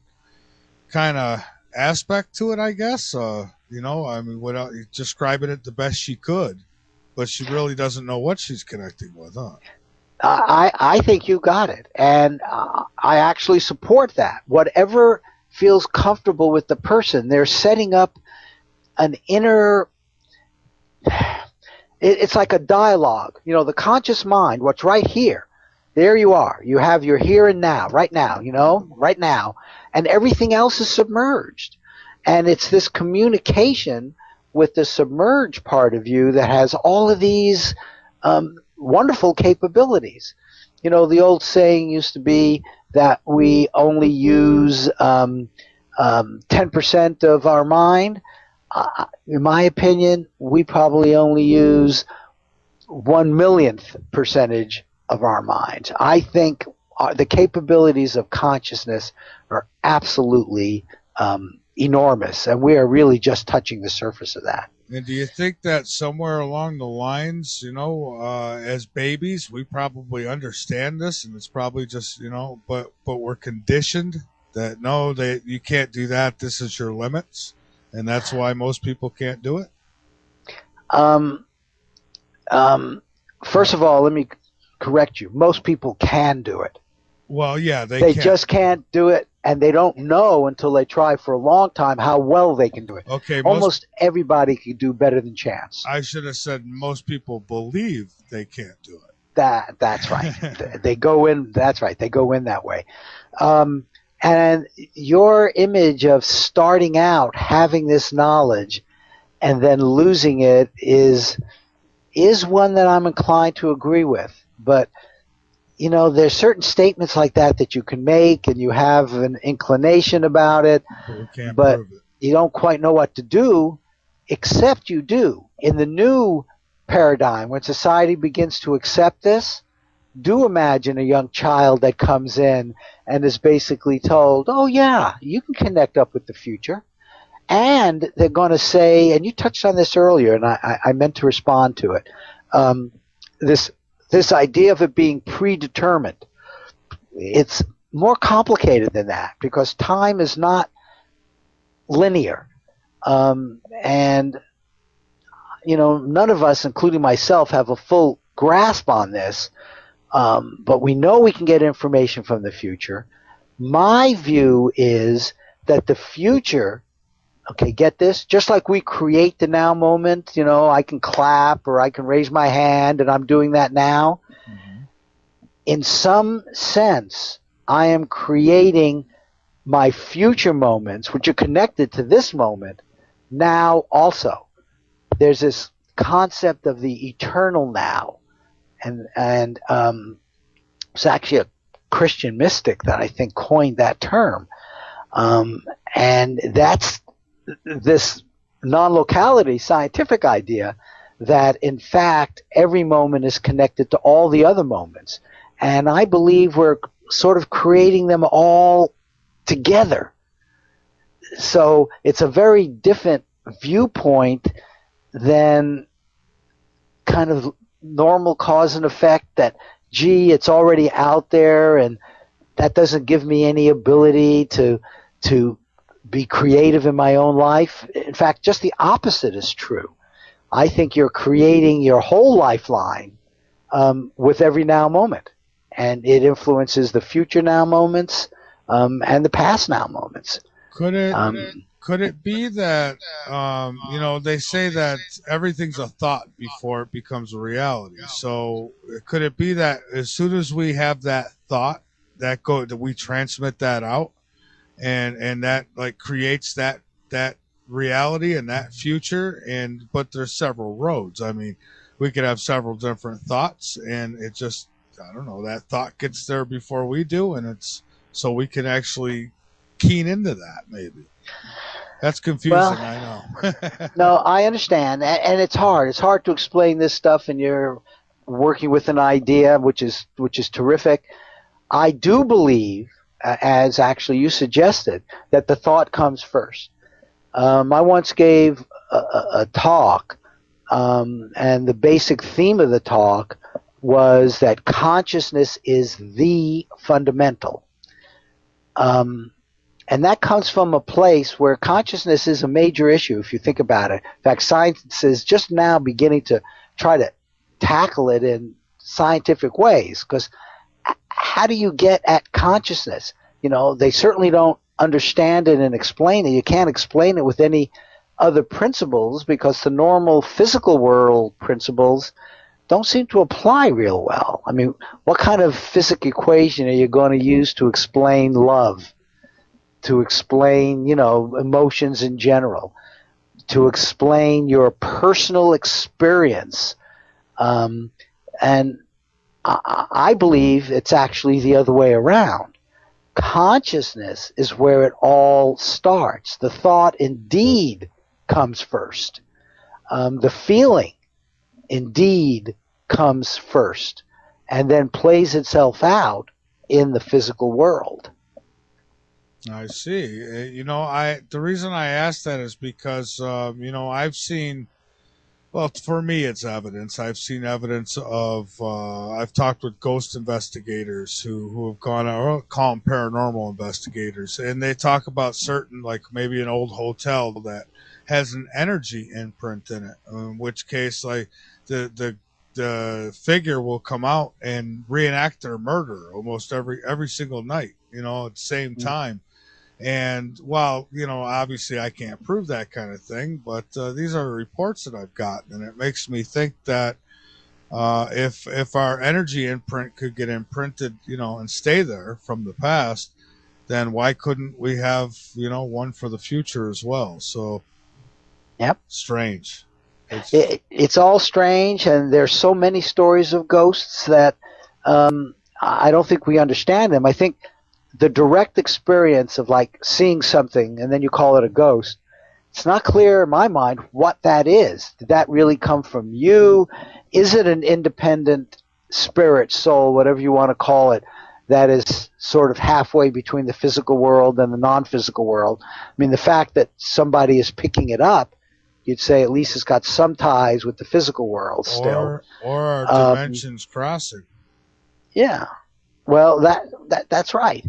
kind of aspect to it, I guess. Without describing it the best she could, but she really doesn't know what she's connecting with, huh? I think you got it, and I actually support that. Whatever feels comfortable with the person, they're setting up an inner. It's like a dialogue. The conscious mind, what's right here, there you are. You have your here and now, right now, right now, and everything else is submerged. And it's this communication with the submerged part of you that has all of these wonderful capabilities. The old saying used to be that we only use 10% of our mind. In my opinion, we probably only use 1/1,000,000th percentage of our minds. I think the capabilities of consciousness are absolutely enormous, and we are really just touching the surface of that. And do you think that somewhere along the lines, as babies, we probably understand this, and it's probably just, but we're conditioned that no, you can't do that. This is your limits, and that's why most people can't do it. First of all, let me correct you. Most people can do it. Well, yeah, they can. Just can't do it, and they don't know until they try for a long time how well they can do it. Okay, almost everybody can do better than chance. I should have said most people believe they can't do it. That's right. They go in. That's right. They go in that way. And your image of starting out having this knowledge and then losing it is one that I'm inclined to agree with. But there's certain statements like that you can make, and you have an inclination about it, but you don't quite know what to do, except you do. In the new paradigm, when society begins to accept this, do imagine a young child that comes in and is basically told, oh yeah, you can connect up with the future. And they're going to say, and you touched on this earlier, and I meant to respond to it, this idea of it being predetermined. It's more complicated than that, because time is not linear. And none of us, including myself, have a full grasp on this, but we know we can get information from the future. My view is that the future, okay, get this, just like we create the now moment, I can clap or I can raise my hand, and I'm doing that now. Mm-hmm. In some sense, I am creating my future moments, which are connected to this moment, now also. There's this concept of the eternal now, and it's actually a Christian mystic that I think coined that term, and that's this non-locality scientific idea that in fact every moment is connected to all the other moments, and I believe we're sort of creating them all together. So it's a very different viewpoint than kind of normal cause and effect, that gee, it's already out there, and that doesn't give me any ability to be creative in my own life. In fact, just the opposite is true. I think you're creating your whole lifeline with every now moment, and it influences the future now moments and the past now moments. Could it be that they say that everything's a thought before it becomes a reality? So could it be that as soon as we have that thought that we transmit that out, and that like creates that reality and that future? But there's several roads. I mean, we could have several different thoughts, and it just, I don't know, that thought gets there before we do, and it's so we can actually keen into that. Maybe that's confusing. Well, I know. No, I understand, and it's hard. It's hard to explain this stuff, and you're working with an idea, which is terrific. I do believe, as actually you suggested, that the thought comes first. I once gave a talk, and the basic theme of the talk was that consciousness is the fundamental. And that comes from a place where consciousness is a major issue, if you think about it. In fact, science is just now beginning to try to tackle it in scientific ways, because how do you get at consciousness? They certainly don't understand it and explain it. You can't explain it with any other principles, because the normal physical world principles don't seem to apply real well. I mean, what kind of physics equation are you going to use to explain love, to explain, emotions in general, to explain your personal experience? And I believe it's actually the other way around. Consciousness is where it all starts. The thought indeed comes first. The feeling indeed comes first, and then plays itself out in the physical world. I see. The reason I asked that is because, I've seen, well, for me, it's evidence. I've seen evidence of, I've talked with ghost investigators who have gone, or call them paranormal investigators, and they talk about certain, like maybe an old hotel that has an energy imprint in it, in which case, like, the figure will come out and reenact their murder almost every single night, at the same time. And while, obviously I can't prove that kind of thing, but these are the reports that I've gotten, and it makes me think that if our energy imprint could get imprinted, and stay there from the past, then why couldn't we have, one for the future as well? So, yep, strange. It's all strange, and there's so many stories of ghosts that I don't think we understand them. I think the direct experience of like seeing something and then you call it a ghost, it's not clear in my mind what that is. Did that really come from you? Is it an independent spirit, soul, whatever you want to call it, that is sort of halfway between the physical world and the non-physical world? I mean, the fact that somebody is picking it up, you'd say at least it's got some ties with the physical world still. Or our dimensions crossing. Yeah. Well, that's right.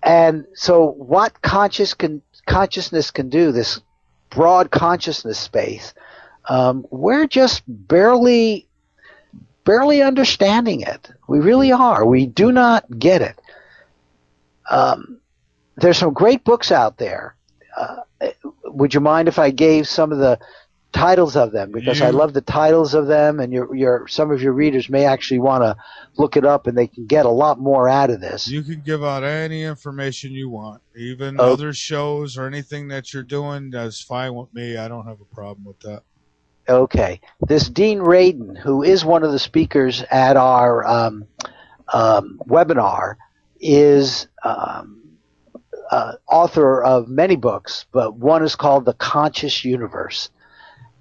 And so what consciousness can do, this broad consciousness space, we're just barely understanding it. We really are. We do not get it. There's some great books out there. Would you mind if I gave some of the titles of them? Because I love the titles of them, and some of your readers may actually want to look it up, and they can get a lot more out of this. You can give out any information you want, even other shows or anything that you're doing. That's fine with me. I don't have a problem with that. Okay. This Dean Radin, who is one of the speakers at our webinar, is author of many books, but one is called The Conscious Universe.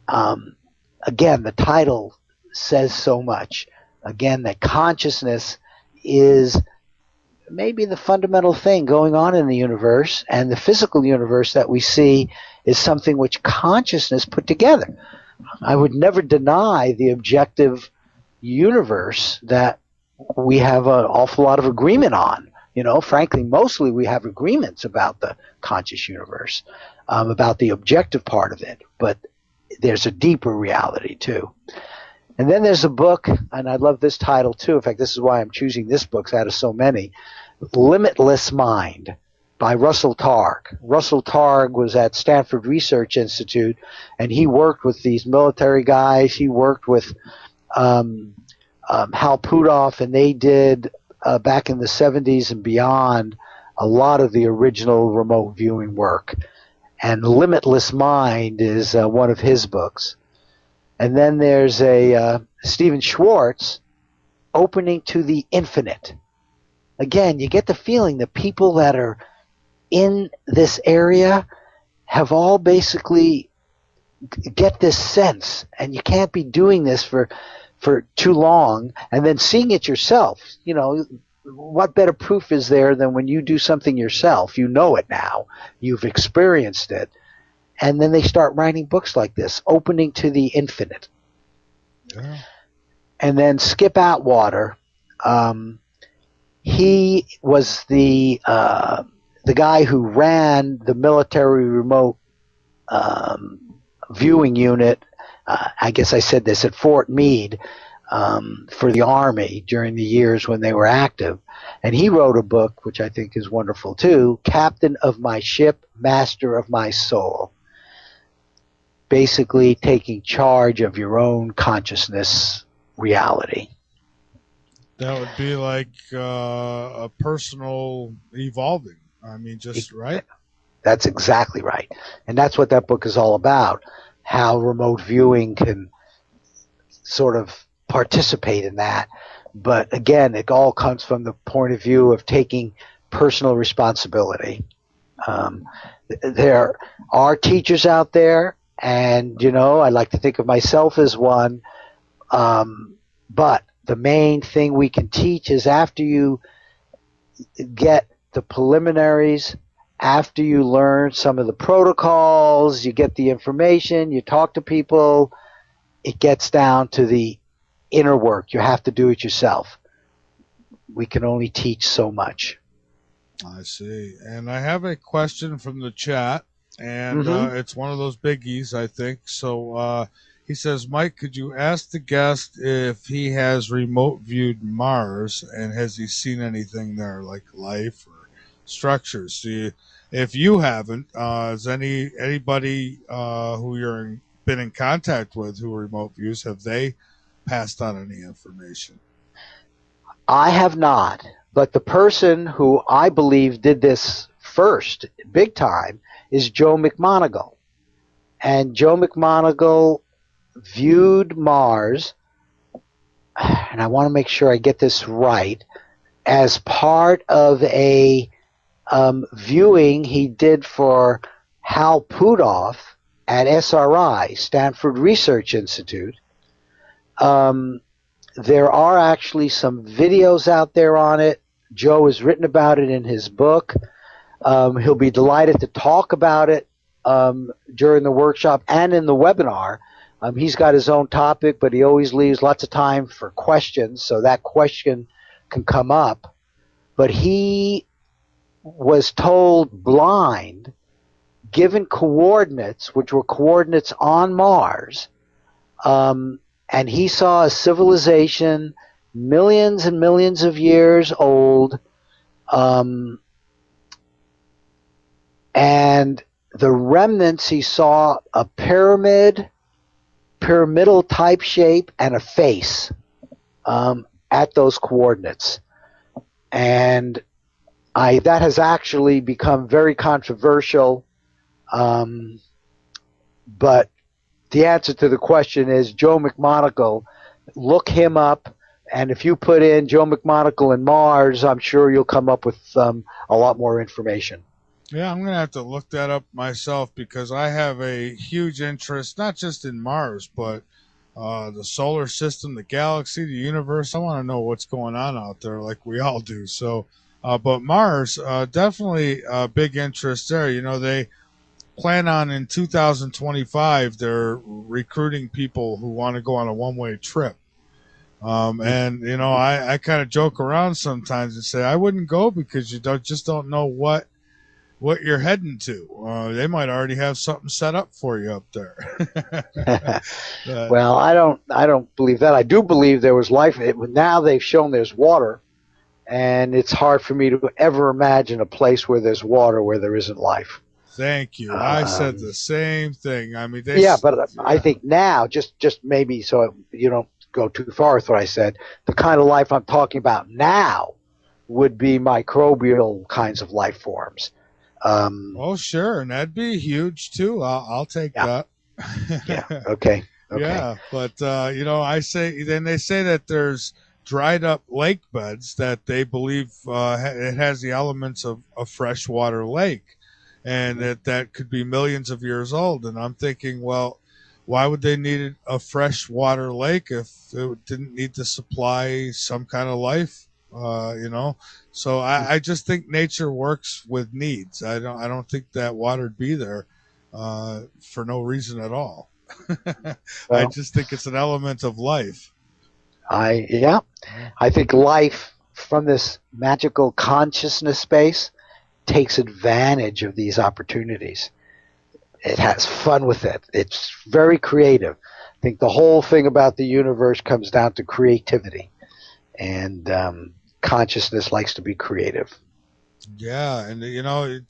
Again, the title says so much. Again, that consciousness is maybe the fundamental thing going on in the universe, and the physical universe that we see is something which consciousness put together. I would never deny the objective universe that we have an awful lot of agreement on. Frankly, mostly we have agreements about the conscious universe, about the objective part of it, but there's a deeper reality too. And then there's a book, and I love this title too. In fact, this is why I'm choosing this book out of so many. Limitless Mind by Russell Targ. Russell Targ was at Stanford Research Institute, and he worked with these military guys. He worked with Hal Puthoff, and they did, back in the 70s and beyond, a lot of the original remote viewing work. And Limitless Mind is one of his books. And then there's a Stephen Schwartz, Opening to the Infinite. Again, you get the feeling that people that are in this area have all basically get this sense, and you can't be doing this for too long, and then seeing it yourself. what better proof is there than when you do something yourself? You know it now. You've experienced it. And then they start writing books like this, Opening to the Infinite. Yeah. And then Skip Atwater, he was the guy who ran the military remote viewing unit. I guess I said this at Fort Meade for the Army during the years when they were active. And he wrote a book, which I think is wonderful too, Captain of My Ship, Master of My Soul. Basically taking charge of your own consciousness reality. That would be like a personal evolving. I mean, just right? That's exactly right. And that's what that book is all about, how remote viewing can sort of participate in that. But again, it all comes from the point of view of taking personal responsibility. There are teachers out there, and, you know, I like to think of myself as one, but the main thing we can teach is after you get the preliminaries, after you learn some of the protocols, you get the information, you talk to people, it gets down to the inner work. You have to do it yourself. We can only teach so much. I see. And I have a question from the chat, and it's one of those biggies, I think. So he says, Mike, could you ask the guest if he has remote viewed Mars, and has he seen anything there, like life or structures? If you haven't, is anybody who you're been in contact with who remote views, have they passed on any information? I have not, but the person who I believe did this first, big time, is Joe McMoneagle. And Joe McMoneagle viewed Mars, and I want to make sure I get this right, as part of a viewing he did for Hal Puthoff at SRI, Stanford Research Institute. There are actually some videos out there on it. Joe has written about it in his book. He'll be delighted to talk about it during the workshop and in the webinar. He's got his own topic, but he always leaves lots of time for questions, so that question can come up. But he was told blind, given coordinates, which were coordinates on Mars, and he saw a civilization millions and millions of years old, and the remnants, he saw a pyramidal type shape, and a face at those coordinates. And that has actually become very controversial, but the answer to the question is Joe McMoneagle. Look him up, and if you put in Joe McMoneagle and Mars, I'm sure you'll come up with a lot more information. Yeah, I'm going to have to look that up myself, because I have a huge interest, not just in Mars, but the solar system, the galaxy, the universe. I want to know what's going on out there, like we all do. So, but Mars, definitely a big interest there. You know, they plan on in 2025, they're recruiting people who want to go on a one-way trip. And, you know, I kind of joke around sometimes and say I wouldn't go, because you just don't know what you're heading to. They might already have something set up for you up there. Well, I don't believe that. I do believe there was life. Now they've shown there's water, and it's hard for me to ever imagine a place where there's water where there isn't life. Thank you. I said the same thing. I mean, I think now, just maybe so you don't go too far with what I said, the kind of life I'm talking about now would be microbial kinds of life forms. Oh, sure, and that'd be huge too. I'll take that. Yeah. Okay. Yeah, but you know, they say that there's dried up lake beds that they believe it has the elements of a freshwater lake, and that could be millions of years old. And I'm thinking, well, why would they need a freshwater lake if it didn't need to supply some kind of life So I just think nature works with needs. I don't think that water'd be there for no reason at all. I Well, just think it's an element of life. yeah, I think life from this magical consciousness space takes advantage of these opportunities. It has fun with it. It's very creative. I think the whole thing about the universe comes down to creativity, and consciousness likes to be creative. Yeah, and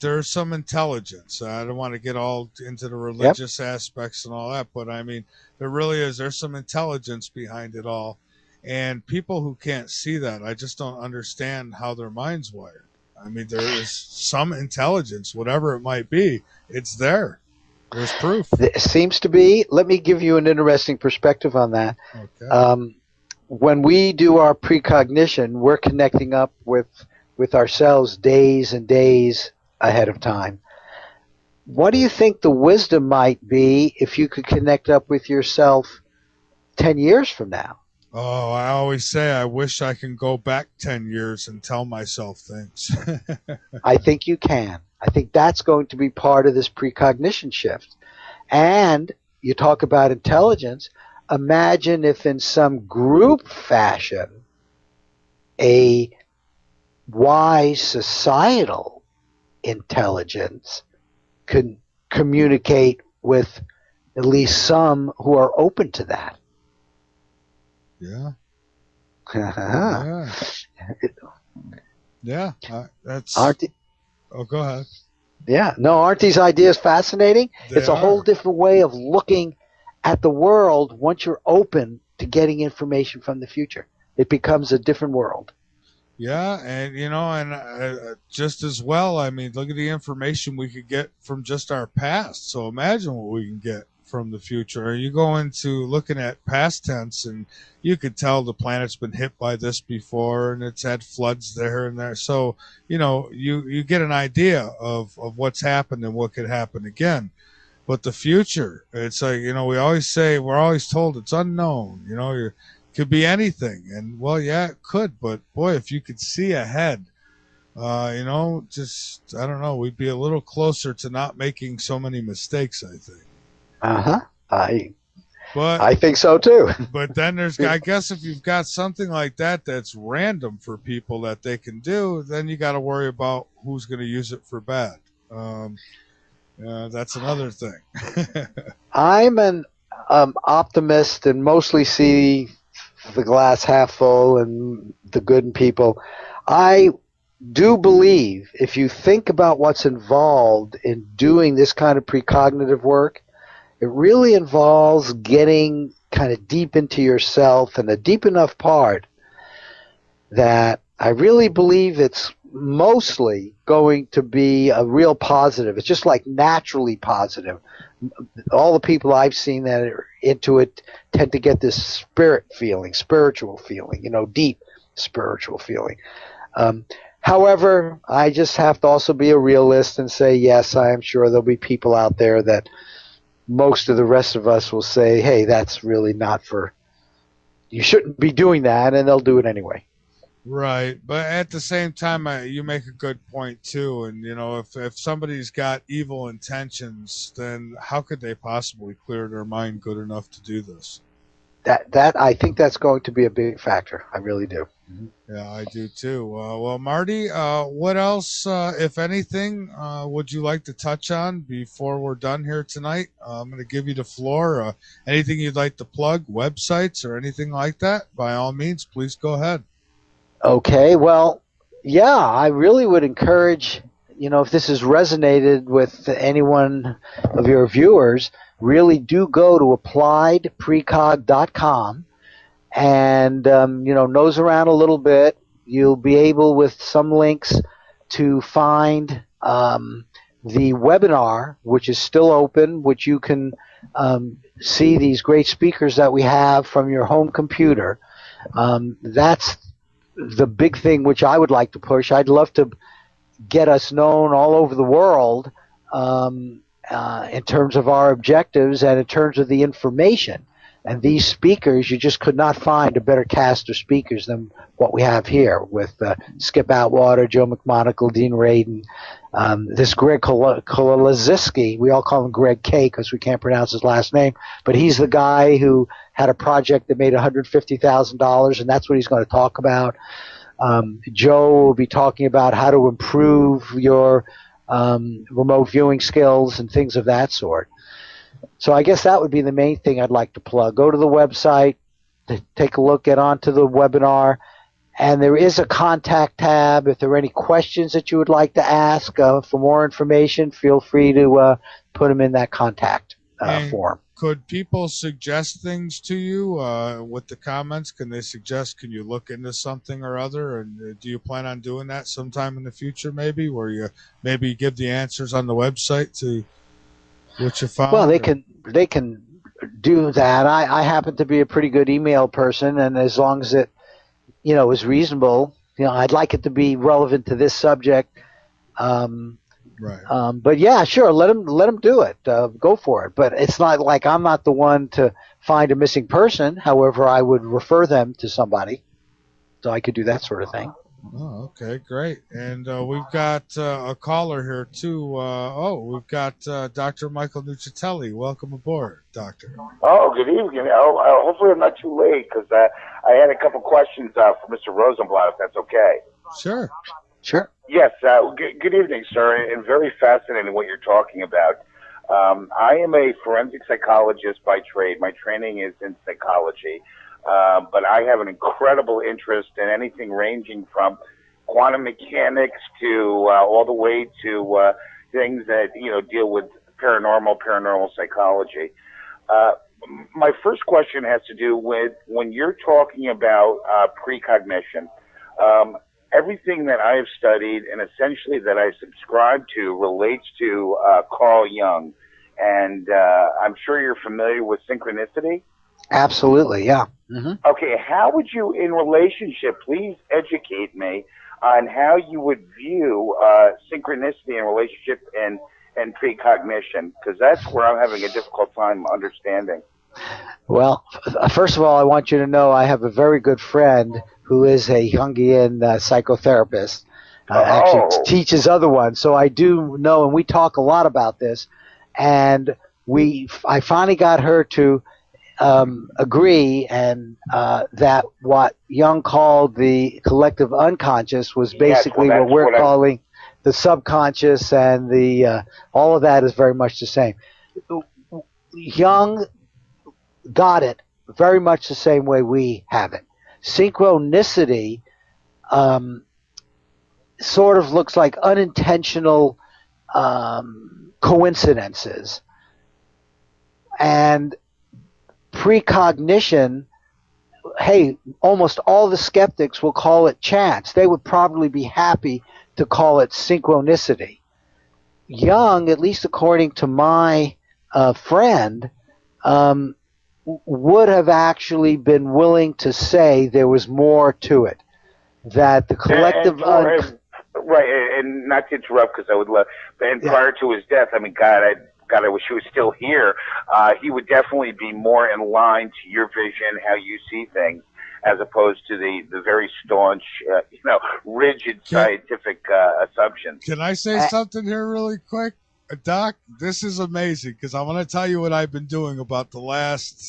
there's some intelligence. I don't want to get all into the Yep. religious aspects and all that, but I mean, there really is. There's some intelligence behind it all, and people who can't see that, I just don't understand how their mind's wired. I mean, there is some intelligence, whatever it might be. It's there. There's proof. It seems to be. Let me give you an interesting perspective on that. Okay. When we do our precognition, we're connecting up with ourselves days and days ahead of time. What do you think the wisdom might be if you could connect up with yourself 10 years from now? Oh, I always say I wish I can go back 10 years and tell myself things. I think you can. I think that's going to be part of this precognition shift. And you talk about intelligence. Imagine if in some group fashion a wise societal intelligence could communicate with at least some who are open to that. Yeah. Yeah. Yeah. That's. Aren't Oh, go ahead. Yeah. No, aren't these ideas fascinating? It's a whole different way of looking at the world once you're open to getting information from the future. It becomes a different world. Yeah, and just as well, I mean, look at the information we could get from just our past. So imagine what we can get from the future. You go into looking at past tense, and you could tell the planet's been hit by this before, and it's had floods there and there. So you get an idea of what's happened and what could happen again. But the future, it's like we always say, we're always told it's unknown. Could be anything, and well, yeah, it could, but boy, if you could see ahead, just I don't know, we'd be a little closer to not making so many mistakes, I think. I think so too. But then I guess if you've got something like that that's random for people that they can do, then you got to worry about who's going to use it for bad. That's another thing. I'm an optimist and mostly see the glass half full and the good in people. I do believe if you think about what's involved in doing this kind of precognitive work, it really involves getting kind of deep into yourself, and a deep enough part that I really believe it's mostly going to be a real positive. It's just like naturally positive. All the people I've seen that are into it tend to get this spiritual feeling, deep spiritual feeling. However, I just have to also be a realist and say, yes, I am sure there'll be people out there that most of the rest of us will say, hey, that's really not you shouldn't be doing that, and they'll do it anyway. Right, but at the same time, you make a good point too. And if somebody's got evil intentions, then how could they possibly clear their mind good enough to do this? That I think that's going to be a big factor. I really do. Mm-hmm. Yeah, I do too. Well, Marty, what else, if anything, would you like to touch on before we're done here tonight? I'm going to give you the floor. Anything you'd like to plug, websites or anything like that? By all means, please go ahead. Okay, well, yeah, I really would encourage, if this has resonated with anyone of your viewers, really do go to appliedprecog.com and, nose around a little bit. You'll be able, with some links, to find the webinar, which is still open, which you can see these great speakers that we have from your home computer. That's the big thing which I would like to push. I'd love to get us known all over the world in terms of our objectives and in terms of the information And these speakers, you just could not find a better cast of speakers than what we have here with Skip Atwater, Joe McMonagle, Dean Radin, this Greg Kolaziski. We all call him Greg K because we can't pronounce his last name, but he's the guy who had a project that made $150,000, and that's what he's going to talk about. Joe will be talking about how to improve your remote viewing skills and things of that sort. So I guess that would be the main thing I'd like to plug. Go to the website, take a look, get onto the webinar, and there is a contact tab. If there are any questions that you would like to ask for more information, feel free to put them in that contact form. Could people suggest things to you with the comments? Can they suggest, can you look into something or other? And do you plan on doing that sometime in the future, maybe, where you maybe give the answers on the website to what you found? Well, they can do that. I happen to be a pretty good email person, and as long as it, is reasonable, I'd like it to be relevant to this subject. Right. But yeah, sure, let them do it. Go for it. But it's not like I'm not the one to find a missing person. However, I would refer them to somebody, so I could do that sort of thing. Oh, okay, great. And we've got a caller here, too. We've got Dr. Michael Nuccitelli. Welcome aboard, Doctor. Oh, good evening. Hopefully I'm not too late because I had a couple questions for Mr. Rosenblatt, if that's okay. Sure. Yes, good evening, sir, and very fascinating what you're talking about. I am a forensic psychologist by trade. My training is in psychology. But I have an incredible interest in anything ranging from quantum mechanics to all the way to things that deal with paranormal psychology. My first question has to do with when you're talking about precognition. Everything that I have studied and essentially that I subscribe to relates to Carl Jung, and I'm sure you're familiar with synchronicity. Absolutely, yeah. Mm-hmm. Okay, how would you, in relationship, please educate me on how you would view synchronicity in relationship and precognition, because that's where I'm having a difficult time understanding. Well, first of all, I want you to know I have a very good friend who is a Jungian psychotherapist. Actually teaches other ones, so I do know, and we talk a lot about this. And I finally got her to agree, and that what Jung called the collective unconscious was basically what we're calling the subconscious, and the all of that is very much the same. Jung got it very much the same way we have it. Synchronicity sort of looks like unintentional coincidences, and precognition, hey, almost all the skeptics will call it chance. They would probably be happy to call it synchronicity. Jung, at least according to my friend, would have actually been willing to say there was more to it, that the collective right, and not to interrupt because I would love, and prior to his death, I mean, God, I wish he was still here. He would definitely be more in line to your vision, how you see things, as opposed to the very staunch, rigid scientific assumptions. Can I say something here really quick? Doc, this is amazing because I want to tell you what I've been doing about the last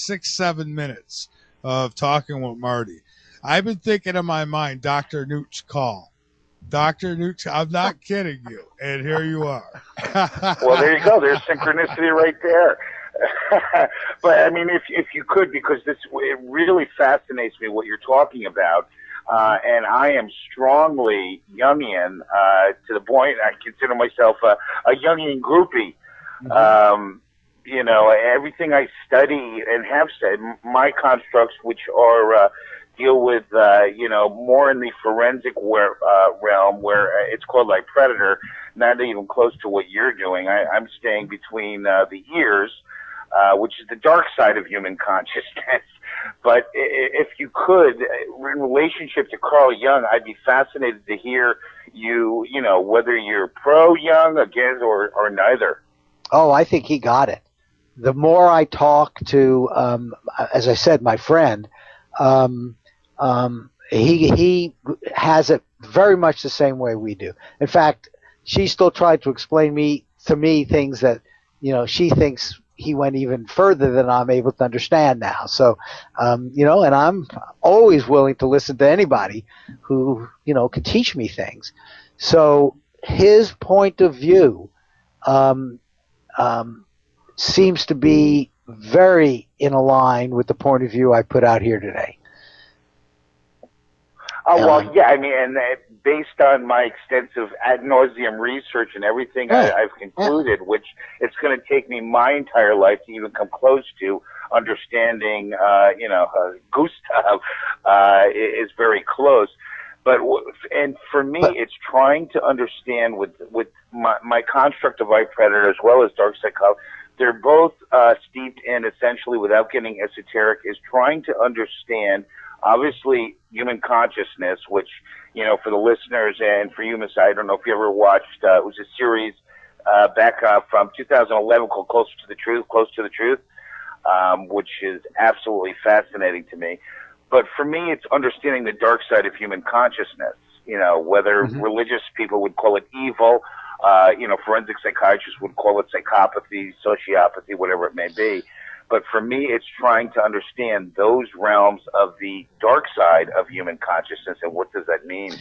6-7 minutes of talking with Marty. I've been thinking in my mind, Dr. Nooch call. Dr. Nooch, I'm not kidding you. And here you are. Well, there you go. There's synchronicity right there. But, I mean, if you could, because it really fascinates me what you're talking about. And I am strongly Jungian to the point I consider myself a Jungian groupie. Everything I study and have said, my constructs, which are deal with more in the forensic realm, where it's called like Predator, not even close to what you're doing. I'm staying between the ears, which is the dark side of human consciousness. But if you could, in relationship to Carl Jung, I'd be fascinated to hear you, whether you're pro-Jung, against, or neither. Oh, I think he got it. the more I talk to, as I said, my friend, he has it very much the same way we do. In fact, she still tried to explain to me things that, she thinks he went even further than I'm able to understand now. So, and I'm always willing to listen to anybody who, can teach me things. So his point of view seems to be very in line with the point of view I put out here today. Oh, well, yeah, I mean, and based on my extensive ad nauseum research and everything I've concluded, which it's going to take me my entire life to even come close to understanding, Gustav is very close. And for me, it's trying to understand with my construct of eye predator as well as dark psychology. They're both steeped in, essentially, without getting esoteric, is trying to understand, obviously, human consciousness, which, for the listeners and for you, Miss, I don't know if you ever watched, it was a series back from 2011 called Close to the Truth, which is absolutely fascinating to me. But for me, it's understanding the dark side of human consciousness, whether religious people would call it evil, forensic psychiatrists would call it psychopathy, sociopathy, whatever it may be. But for me, it's trying to understand those realms of the dark side of human consciousness, and what does that mean?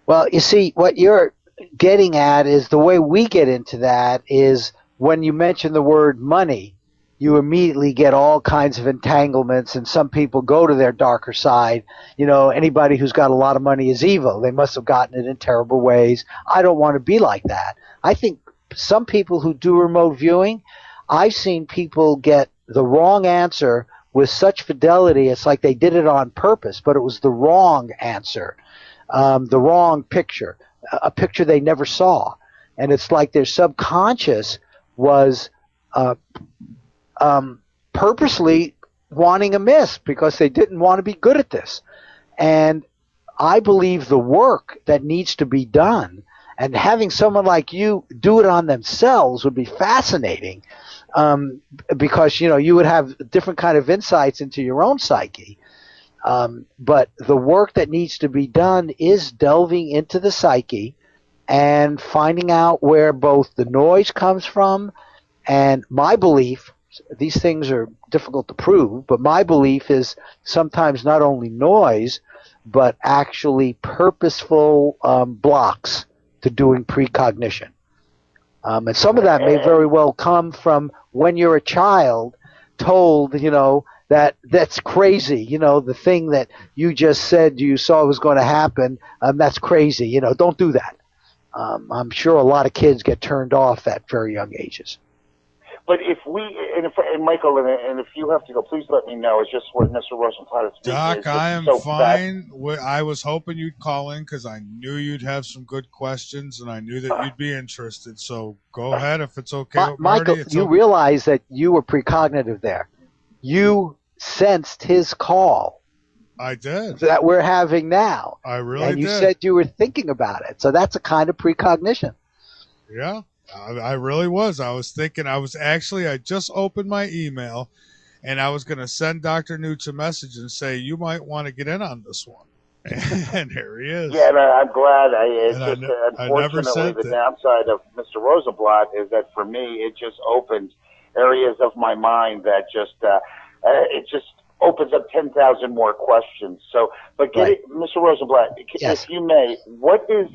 Well, you see, what you're getting at is the way we get into that is when you mention the word money, you immediately get all kinds of entanglements, and some people go to their darker side. Anybody who's got a lot of money is evil. They must have gotten it in terrible ways. I don't want to be like that. I think some people who do remote viewing, I've seen people get the wrong answer with such fidelity. It's like they did it on purpose, but it was the wrong answer, the wrong picture, a picture they never saw. And it's like their subconscious was purposely wanting a miss because they didn't want to be good at this. And I believe the work that needs to be done, and having someone like you do it on themselves would be fascinating, because you would have different kind of insights into your own psyche. But the work that needs to be done is delving into the psyche and finding out where both the noise comes from, and my belief, these things are difficult to prove, but my belief is sometimes not only noise, but actually purposeful blocks to doing precognition. And some of that may very well come from when you're a child told, that's crazy, the thing that you just said you saw was going to happen, that's crazy, don't do that. I'm sure a lot of kids get turned off at very young ages. But if Michael, and if you have to go, please let me know. It's just what Mr. Rosenblatt is speaking. Doc, I am so fine. I was hoping you'd call in because I knew you'd have some good questions, and I knew that you'd be interested. So go ahead if it's okay with Marty. Michael, you realize that you were precognitive there. You sensed his call. I did. That we're having now. I really did. And you said you were thinking about it. So that's a kind of precognition. Yeah. I really was. I was thinking, I just opened my email, and I was going to send Dr. Nooch a message and say, you might want to get in on this one. And here he is. Yeah, I'm glad. Unfortunately, the downside of Mr. Rosenblatt is that for me, it just opened areas of my mind that it just opens up 10,000 more questions. So, but Mr. Rosenblatt, yes. If you may, what is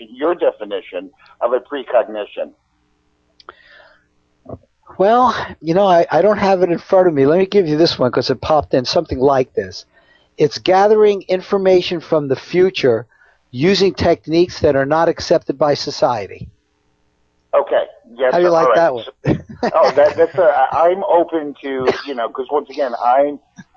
your definition of a precognition? Well, I don't have it in front of me. Let me give you this one because it popped in, something like this. It's gathering information from the future using techniques that are not accepted by society. Okay. Yes. How do you like that one? I'm open to, because once again,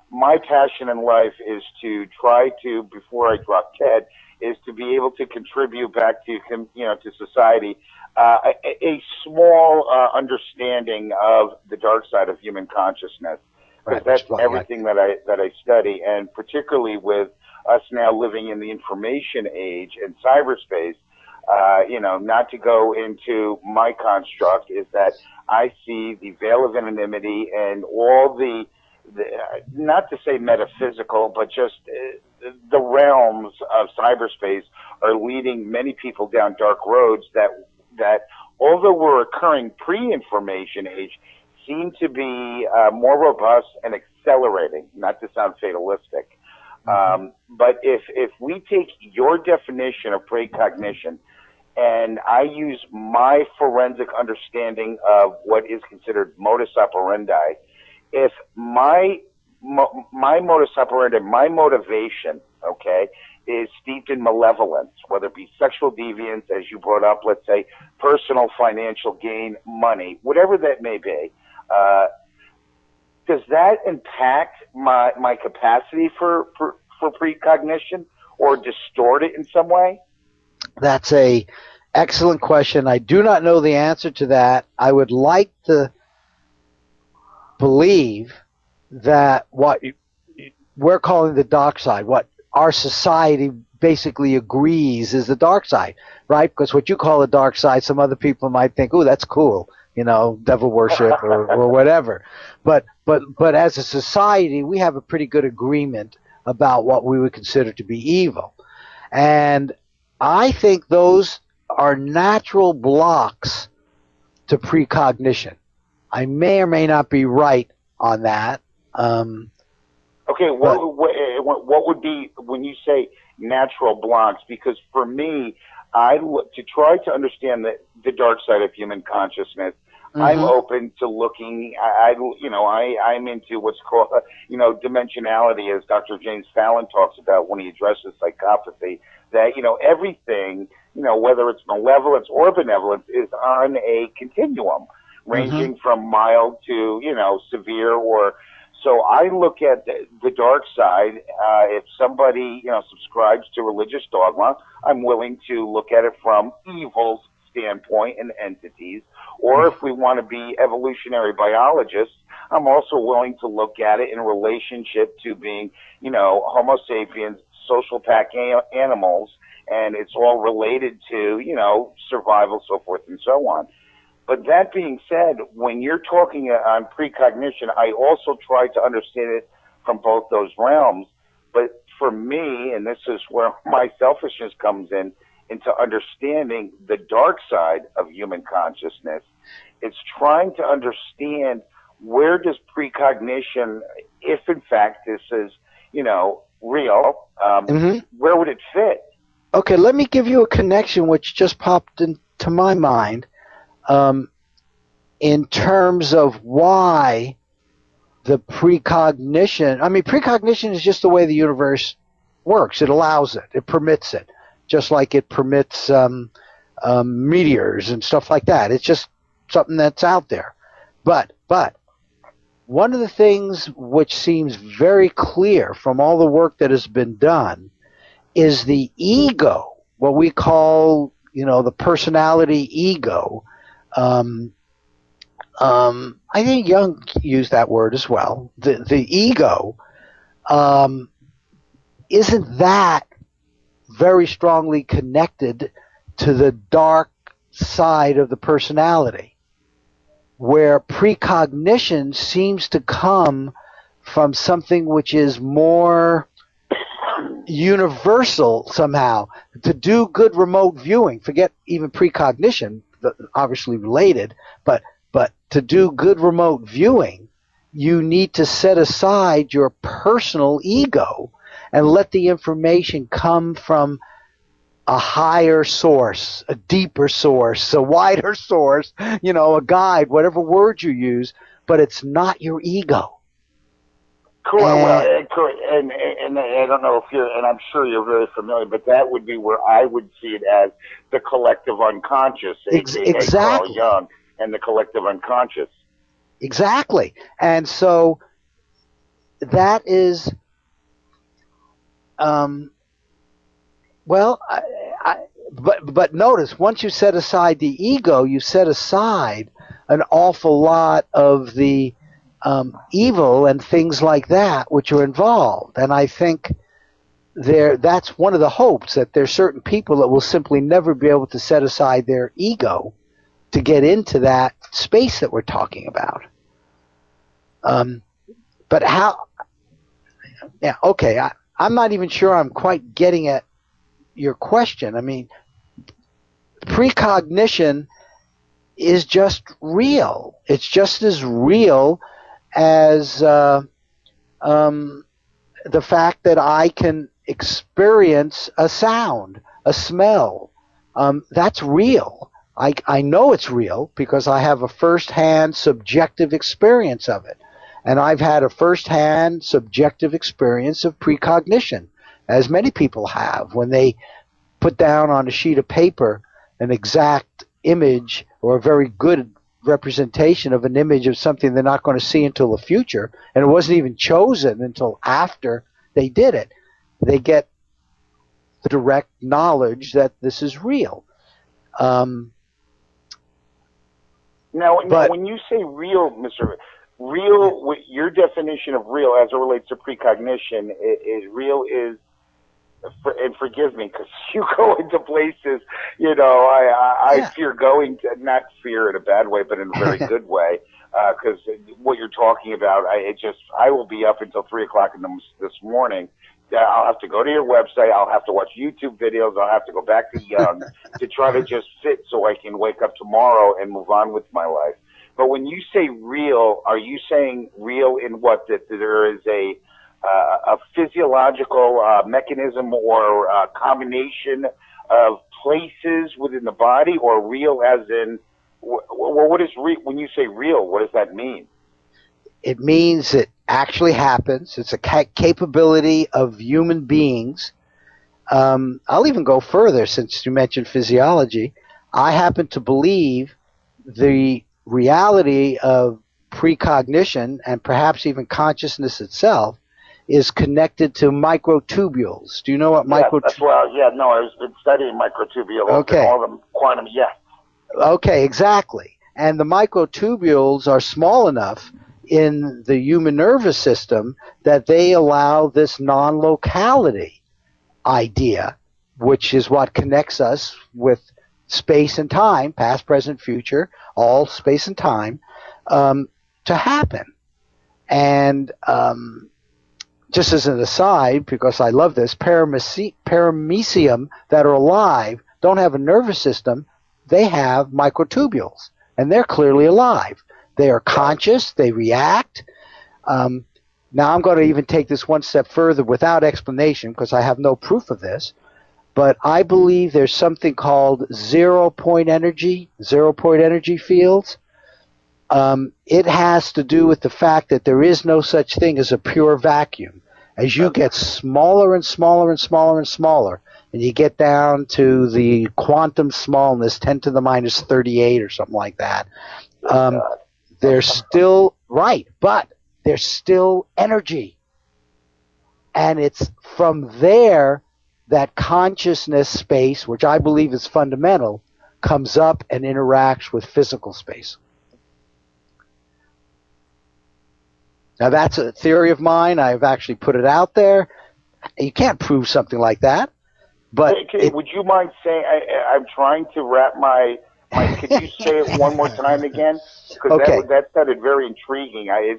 my passion in life is to try to, before I drop dead, is to be able to contribute back to, to society, a small understanding of the dark side of human consciousness. Because that's everything that I study, and particularly with us now living in the information age and cyberspace, Not to go into my construct, is that I see the veil of anonymity and all the not to say metaphysical, but just the realms of cyberspace are leading many people down dark roads that although we're occurring pre-information age, seem to be more robust and accelerating, not to sound fatalistic. But if we take your definition of precognition and I use my forensic understanding of what is considered modus operandi, if my modus operandi, my motivation, okay, is steeped in malevolence, whether it be sexual deviance, as you brought up, let's say personal financial gain, money, whatever that may be, does that impact my capacity for precognition or distort it in some way? That's a excellent question. I do not know the answer to that. I would like to believe that what we're calling the dark side, what our society basically agrees is the dark side, right? Because what you call the dark side, some other people might think, oh, that's cool, devil worship or whatever. But as a society, we have a pretty good agreement about what we would consider to be evil. And I think those are natural blocks to precognition. I may or may not be right on that. Okay, what would be when you say natural blocks? Because for me, I look to try to understand the dark side of human consciousness. I'm open to looking. I'm into what's called dimensionality, as Dr. James Fallon talks about when he addresses psychopathy. That everything, whether it's malevolence or benevolence, is on a continuum, ranging from mild to severe. Or so I look at the dark side. If somebody subscribes to religious dogma, I'm willing to look at it from evil's standpoint and entities. Or if we want to be evolutionary biologists, I'm also willing to look at it in relationship to being, Homo sapiens, social pack animals, and it's all related to, survival, so forth and so on. But that being said, when you're talking on precognition, I also try to understand it from both those realms. But for me, and this is where my selfishness comes in, into understanding the dark side of human consciousness, it's trying to understand where does precognition, if in fact this is, real, where would it fit? Okay, let me give you a connection which just popped into my mind in terms of why the precognition, precognition is just the way the universe works. It allows it. It permits it. Just like it permits meteors and stuff like that. It's just something that's out there. But one of the things which seems very clear from all the work that has been done is the ego, what we call, the personality ego. I think Jung used that word as well. The ego isn't that very strongly connected to the dark side of the personality, where precognition seems to come from something which is more universal somehow. To do good remote viewing, forget even precognition, obviously related, but to do good remote viewing, you need to set aside your personal ego and let the information come from a higher source, a deeper source, a wider source, a guide, whatever word you use, but it's not your ego. Correct. And I don't know if and I'm sure you're very familiar, but that would be where I would see it as the collective unconscious, Exactly. Carl Jung, and the collective unconscious. Exactly. And so that is, but notice, once you set aside the ego, you set aside an awful lot of the evil and things like that which are involved. And I think that's one of the hopes, that there's certain people that will simply never be able to set aside their ego to get into that space that we're talking about. But how? Yeah, okay. I'm not even sure I'm quite getting at your question. I mean, precognition is just real. It's just as real as the fact that I can experience a sound, a smell. That's real. I know it's real because I have a first-hand subjective experience of it. And I've had a first-hand subjective experience of precognition, as many people have, when they put down on a sheet of paper an exact image or a very good representation of an image of something they're not going to see until the future, and it wasn't even chosen until after they did it. They get the direct knowledge that this is real. Now, when you say real, Mr. Real, your definition of real as it relates to precognition is real is, and forgive me because you go into places, I fear going to, not fear in a bad way, but in a very good way, because what you're talking about, I will be up until 3 o'clock this morning. I'll have to go to your website. I'll have to watch YouTube videos. I'll have to go back to Young to try to just fit so I can wake up tomorrow and move on with my life. But when you say real, are you saying real in what? That there is a physiological mechanism or a combination of places within the body, or real as in, what is when you say real, what does that mean? It means it actually happens. It's a capability of human beings. I'll even go further, since you mentioned physiology. I happen to believe the reality of precognition, and perhaps even consciousness itself, is connected to microtubules. Do you know what microtubules? I've been studying microtubules. Okay. And all them quantum, Okay, exactly. And the microtubules are small enough in the human nervous system that they allow this non-locality idea, which is what connects us with space and time, past, present, future, all space and time, to happen. And just as an aside, because I love this, paramecium that are alive don't have a nervous system. They have microtubules, and they're clearly alive. They are conscious. They react. Now I'm going to even take this one step further without explanation, because I have no proof of this. But I believe there's something called zero-point energy fields. It has to do with the fact that there is no such thing as a pure vacuum. As you get smaller and smaller and smaller and smaller, and you get down to the quantum smallness, 10 to the minus 38 or something like that, there's still, but there's still energy. And it's from there that consciousness space, which I believe is fundamental, comes up and interacts with physical space. Now, that's a theory of mine. I've actually put it out there. You can't prove something like that. But would you mind saying, I'm trying to wrap my could you say it one more time again? Because that sounded very intriguing. I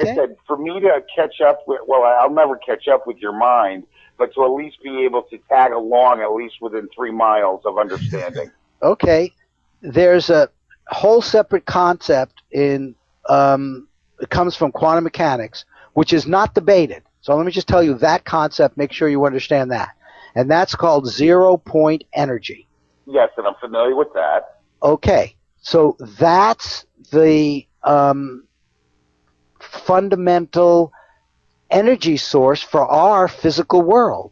said, for me to catch up with, I'll never catch up with your mind, but to at least be able to tag along at least within 3 miles of understanding. Okay. There's a whole separate concept in it comes from quantum mechanics, which is not debated. So let me just tell you that concept, make sure you understand that. And that's called zero-point energy. Yes, and I'm familiar with that. Okay. So that's the fundamental energy source for our physical world.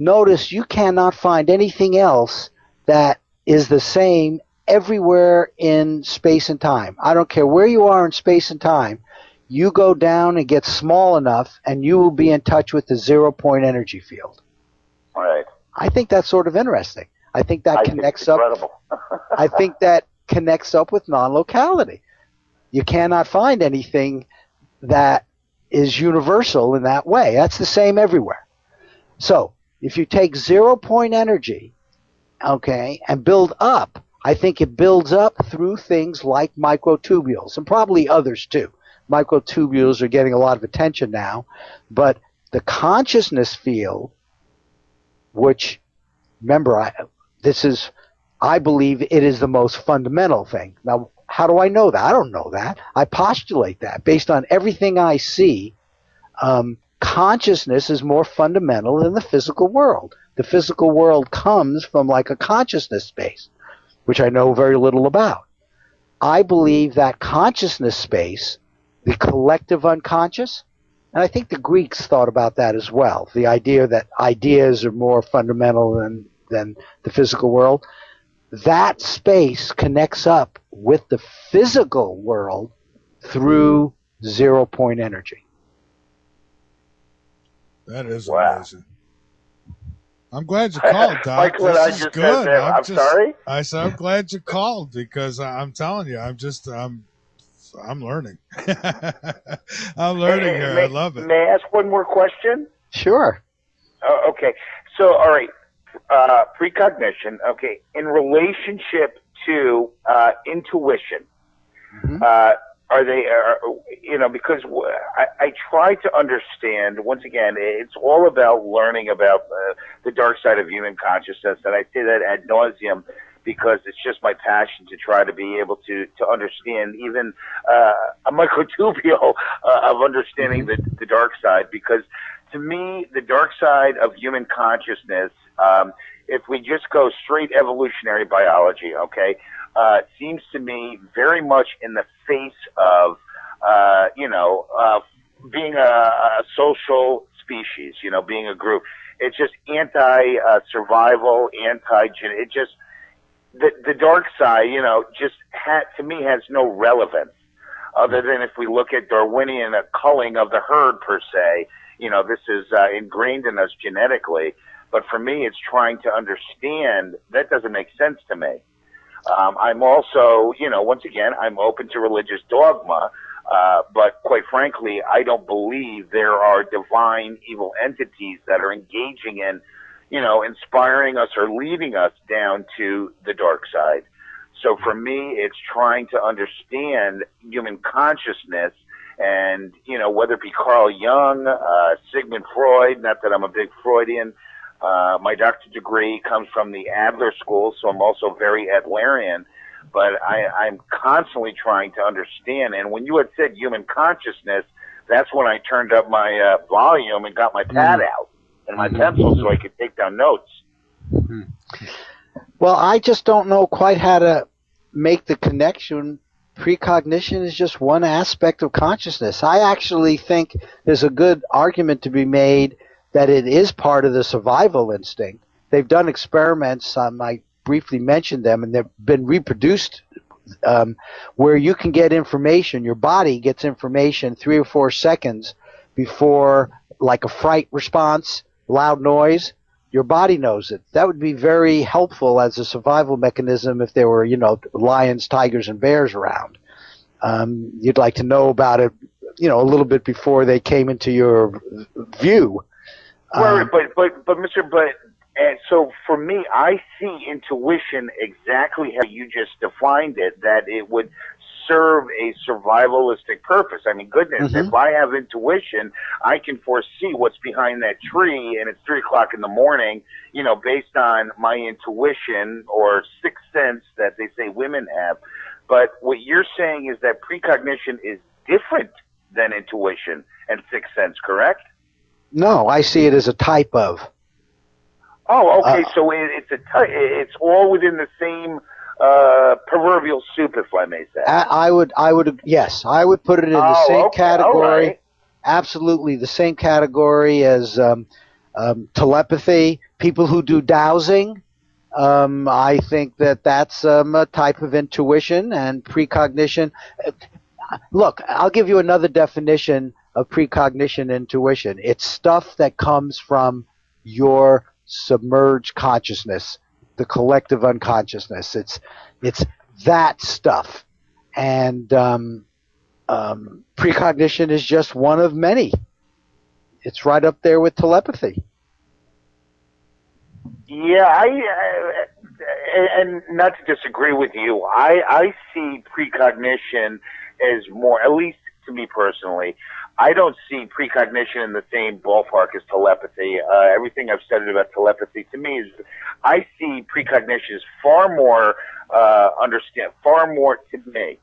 Notice you cannot find anything else that is the same everywhere in space and time. I don't care where you are in space and time. You go down and get small enough, and you will be in touch with the zero-point energy field. All right. I think that's sort of interesting. I think that connects up. I think that connects up with non-locality. You cannot find anything that is universal in that way. That's the same everywhere. So if you take 0-point energy, okay, and build up, I think it builds up through things like microtubules and probably others too. Microtubules are getting a lot of attention now, but the consciousness field, which, remember, I believe it is the most fundamental thing. Now, how do I know that? I don't know that. I postulate that based on everything I see. Consciousness is more fundamental than the physical world. The physical world comes from like a consciousness space, which I know very little about. I believe that consciousness space, the collective unconscious, and I think the Greeks thought about that as well, the idea that ideas are more fundamental than the physical world. That space connects up with the physical world through 0-point energy. That is wow. amazing. I'm glad you called, Doc. Michael, this is good. I'm sorry? I said, I'm glad you called because I'm telling you, I'm learning. I'm learning here. I love it. May I ask one more question? Sure. Okay. So, all right. Precognition, okay, in relationship to intuition, are they, because I try to understand, once again, it's all about learning about the dark side of human consciousness, and I say that ad nauseum because it's just my passion to try to be able to understand even a microtubule of understanding the dark side, because to me, the dark side of human consciousness, if we just go straight evolutionary biology, okay, seems to me very much in the face of, being a social species, being a group. It's just anti-survival, it just, the dark side, to me has no relevance other than if we look at Darwinian culling of the herd per se. This is ingrained in us genetically. But for me, it's trying to understand. That doesn't make sense to me. I'm also, once again, I'm open to religious dogma. But quite frankly, I don't believe there are divine evil entities that are engaging in, inspiring us or leading us down to the dark side. So for me, it's trying to understand human consciousness. And, whether it be Carl Jung, Sigmund Freud, not that I'm a big Freudian, my doctorate degree comes from the Adler School, so I'm also very Adlerian, but I'm constantly trying to understand. And when you had said human consciousness, that's when I turned up my volume and got my pad out and my pencil so I could take down notes. Well, I just don't know quite how to make the connection. Precognition is just one aspect of consciousness. I actually think there's a good argument to be made that it is part of the survival instinct. They've done experiments, I briefly mentioned them, and they've been reproduced where you can get information, your body gets information 3 or 4 seconds before, like a fright response, loud noise, your body knows it. That would be very helpful as a survival mechanism if there were, lions, tigers, and bears around. You'd like to know about it, a little bit before they came into your view. So for me, I see intuition exactly how you just defined it, that it would serve a survivalistic purpose. I mean, goodness, if I have intuition, I can foresee what's behind that tree, and it's 3 o'clock in the morning, based on my intuition or sixth sense that they say women have. But what you're saying is that precognition is different than intuition and sixth sense, correct? No, I see it as a type of. Oh, okay. So it's all within the same proverbial soup, if I may say. Yes, I would put it in the same category. Right. Absolutely, the same category as telepathy. People who do dowsing. I think that's a type of intuition and precognition. Look, I'll give you another definition of precognition intuition. It's stuff that comes from your submerged consciousness, the collective unconsciousness. It's that stuff. And precognition is just one of many. It's right up there with telepathy. Yeah, and not to disagree with you, I see precognition as more, at least to me personally, I don't see precognition in the same ballpark as telepathy. Everything I've studied about telepathy to me is, I see precognition as far more, far more to me,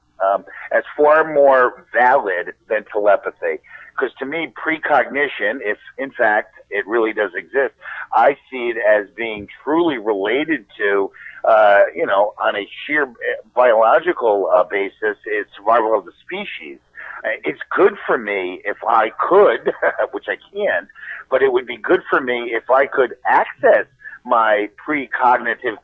as far more valid than telepathy. Because to me, precognition, if in fact it really does exist, I see it as being truly related to, on a sheer biological basis, it's survival of the species. It's good for me if I could, which I can't, but it would be good for me if I could access my precognition's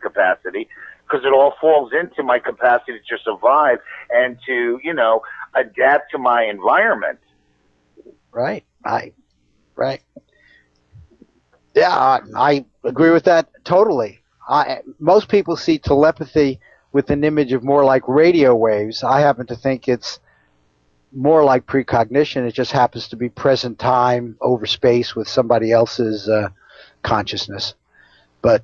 capacity, because it all falls into my capacity to survive and to, adapt to my environment. Right. Right. Yeah, I agree with that totally. Most people see telepathy with an image of more like radio waves. I happen to think it's more like precognition. It just happens to be present time over space with somebody else's consciousness. But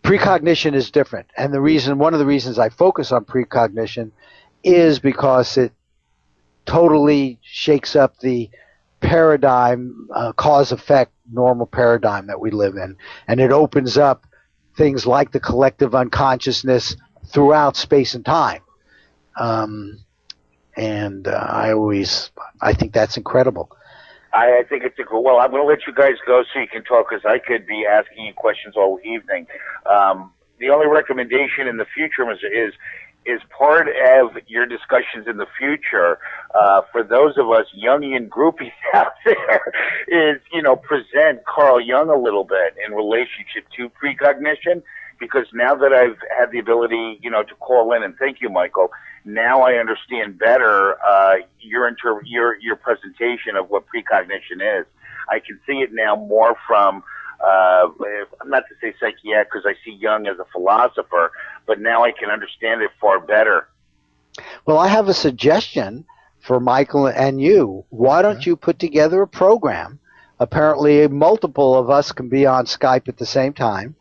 precognition is different. And one of the reasons I focus on precognition is because it totally shakes up the paradigm, cause-effect normal paradigm that we live in. And it opens up things like the collective unconsciousness throughout space and time. I think that's incredible. I think it's well, I'm going to let you guys go so you can talk, because I could be asking you questions all evening. The only recommendation in the future is part of your discussions in the future, for those of us Jungian groupies out there, is, present Carl Jung a little bit in relationship to precognition, because now that I've had the ability, to call in, and thank you, Michael, now I understand better your presentation of what precognition is. I can see it now more from, not to say psychiatric, because I see Jung as a philosopher, but now I can understand it far better. Well, I have a suggestion for Michael and you. Why don't you put together a program? Apparently, multiple of us can be on Skype at the same time,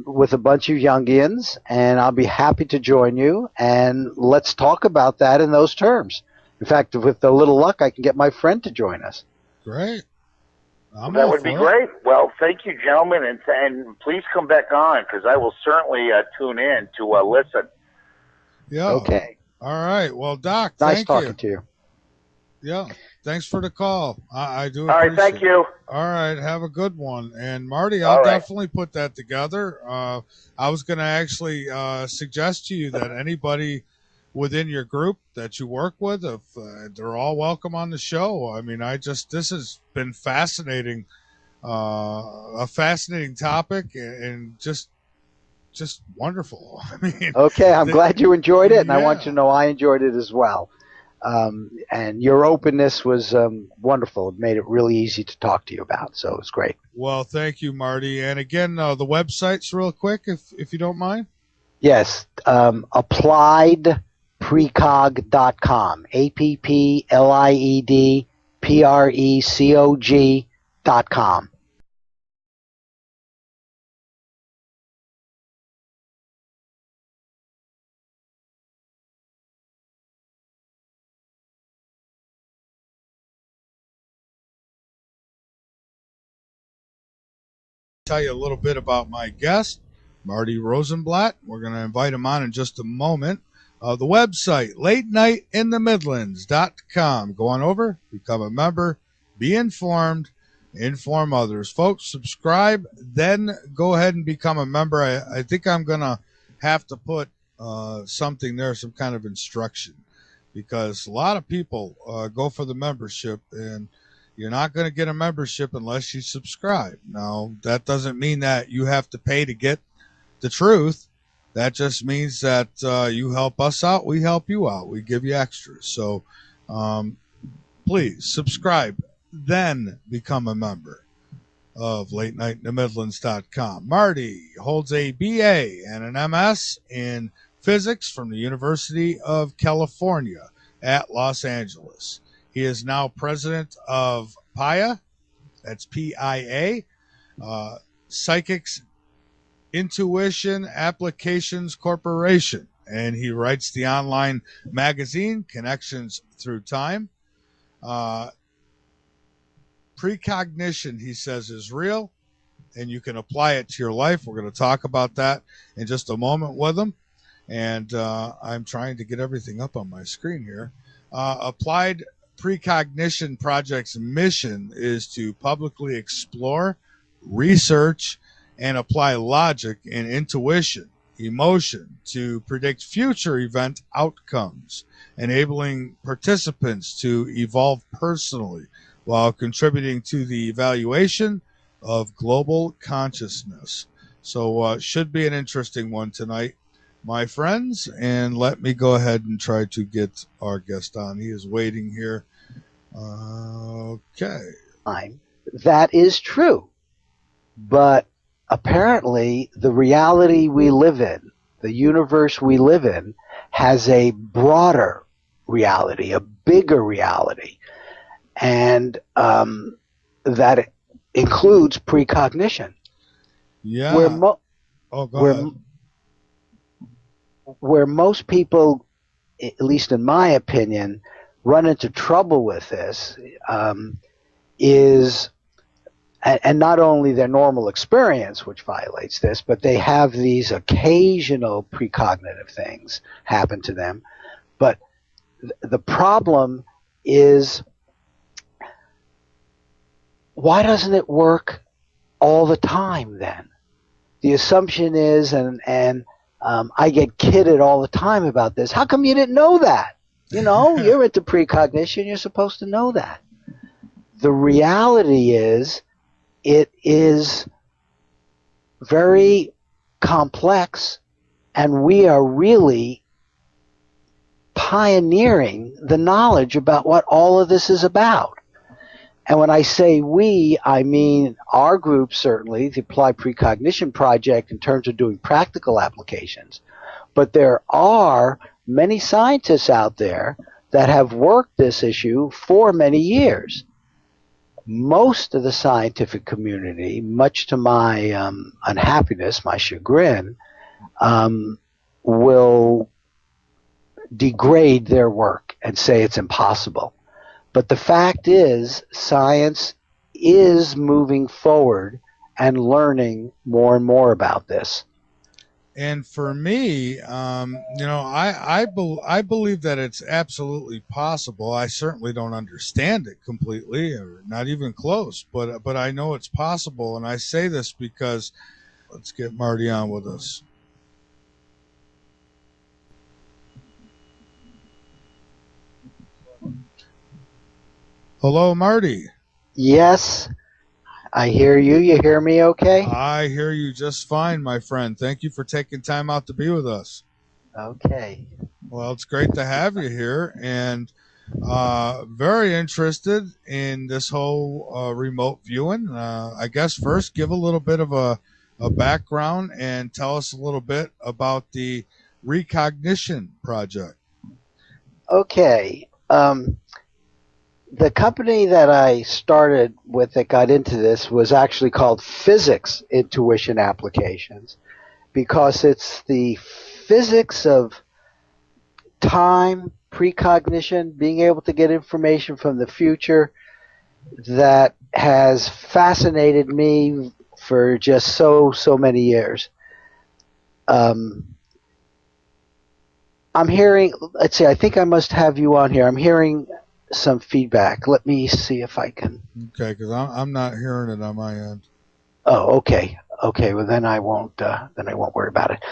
with a bunch of Jungians, and I'll be happy to join you, and let's talk about that in those terms. In fact, with a little luck, I can get my friend to join us. Great. That would be great. Well, thank you, gentlemen, and please come back on, because I will certainly tune in to listen. Yeah. Okay. All right. Well, Doc, nice talking to you. Yeah. Thanks for the call. I do appreciate it. All right. Thank you. All right. Have a good one. And Marty, I'll definitely put that together. I was going to actually suggest to you that anybody within your group that you work with, if they're all welcome on the show. I mean, this has been fascinating, a fascinating topic, and just wonderful. I mean, okay, I'm glad you enjoyed it, and I want you to know I enjoyed it as well. And your openness was wonderful. It made it really easy to talk to you about, so it was great. Well, thank you, Marty. And again, the websites real quick, if you don't mind. Yes, Applied Precog.com, APPLIED PRECOG.com. Tell you a little bit about my guest, Marty Rosenblatt. We're going to invite him on in just a moment. The website, latenightinthemidlands.com. Go on over, become a member, be informed, inform others. Folks, subscribe, then go ahead and become a member. I think I'm going to have to put something there, some kind of instruction, because a lot of people go for the membership, and you're not going to get a membership unless you subscribe. Now, that doesn't mean that you have to pay to get the truth. That just means that you help us out, we help you out, we give you extras. So please subscribe, then become a member of latenightinthemidlands.com. Marty holds a BA and an MS in physics from the University of California at Los Angeles. He is now president of PIA, that's PIA, Psychics Intuition Applications Corporation, and he writes the online magazine Connections Through Time. Precognition, he says, is real, and you can apply it to your life. We're going to talk about that in just a moment with him. And I'm trying to get everything up on my screen here. Applied Precognition Project's mission is to publicly explore, research, and apply logic and intuition, emotion to predict future event outcomes, enabling participants to evolve personally while contributing to the evaluation of global consciousness. So should be an interesting one tonight, my friends. And let me go ahead and try to get our guest on. He is waiting here. Okay. That is true. But apparently the reality we live in, the universe we live in, has a broader reality, a bigger reality. And that includes precognition. Yeah. Where most people, at least in my opinion, run into trouble with this is, and not only their normal experience, which violates this, but they have these occasional precognitive things happen to them. But the problem is, why doesn't it work all the time then? The assumption is, and I get kidded all the time about this, how come you didn't know that? You know, you're into precognition, you're supposed to know that. The reality is, it is very complex, and we are really pioneering the knowledge about what all of this is about. And when I say we, I mean our group, certainly, the Applied Precognition Project, in terms of doing practical applications. But there are many scientists out there that have worked this issue for many years. Most of the scientific community, much to my unhappiness, my chagrin, will degrade their work and say it's impossible. But the fact is, science is moving forward and learning more and more about this. And for me, I believe that it's absolutely possible. I certainly don't understand it completely, or not even close, but I know it's possible. And I say this because, let's get Marty on with us. Hello, Marty. Yes, I hear you. You hear me okay? I hear you just fine, my friend. Thank you for taking time out to be with us. Okay. Well, it's great to have you here, and very interested in this whole remote viewing. I guess first give a little bit of a background and tell us a little bit about the Precognition Project. Okay. The company that I started with that got into this was actually called Physics Intuition Applications, because it's the physics of time, precognition, being able to get information from the future, that has fascinated me for just so many years. I'm hearing, let's see, I think I must have you on here. I'm hearing some feedback. Let me see if I can. Okay, because I'm not hearing it on my end. Oh, okay. Okay, well then I won't worry about it.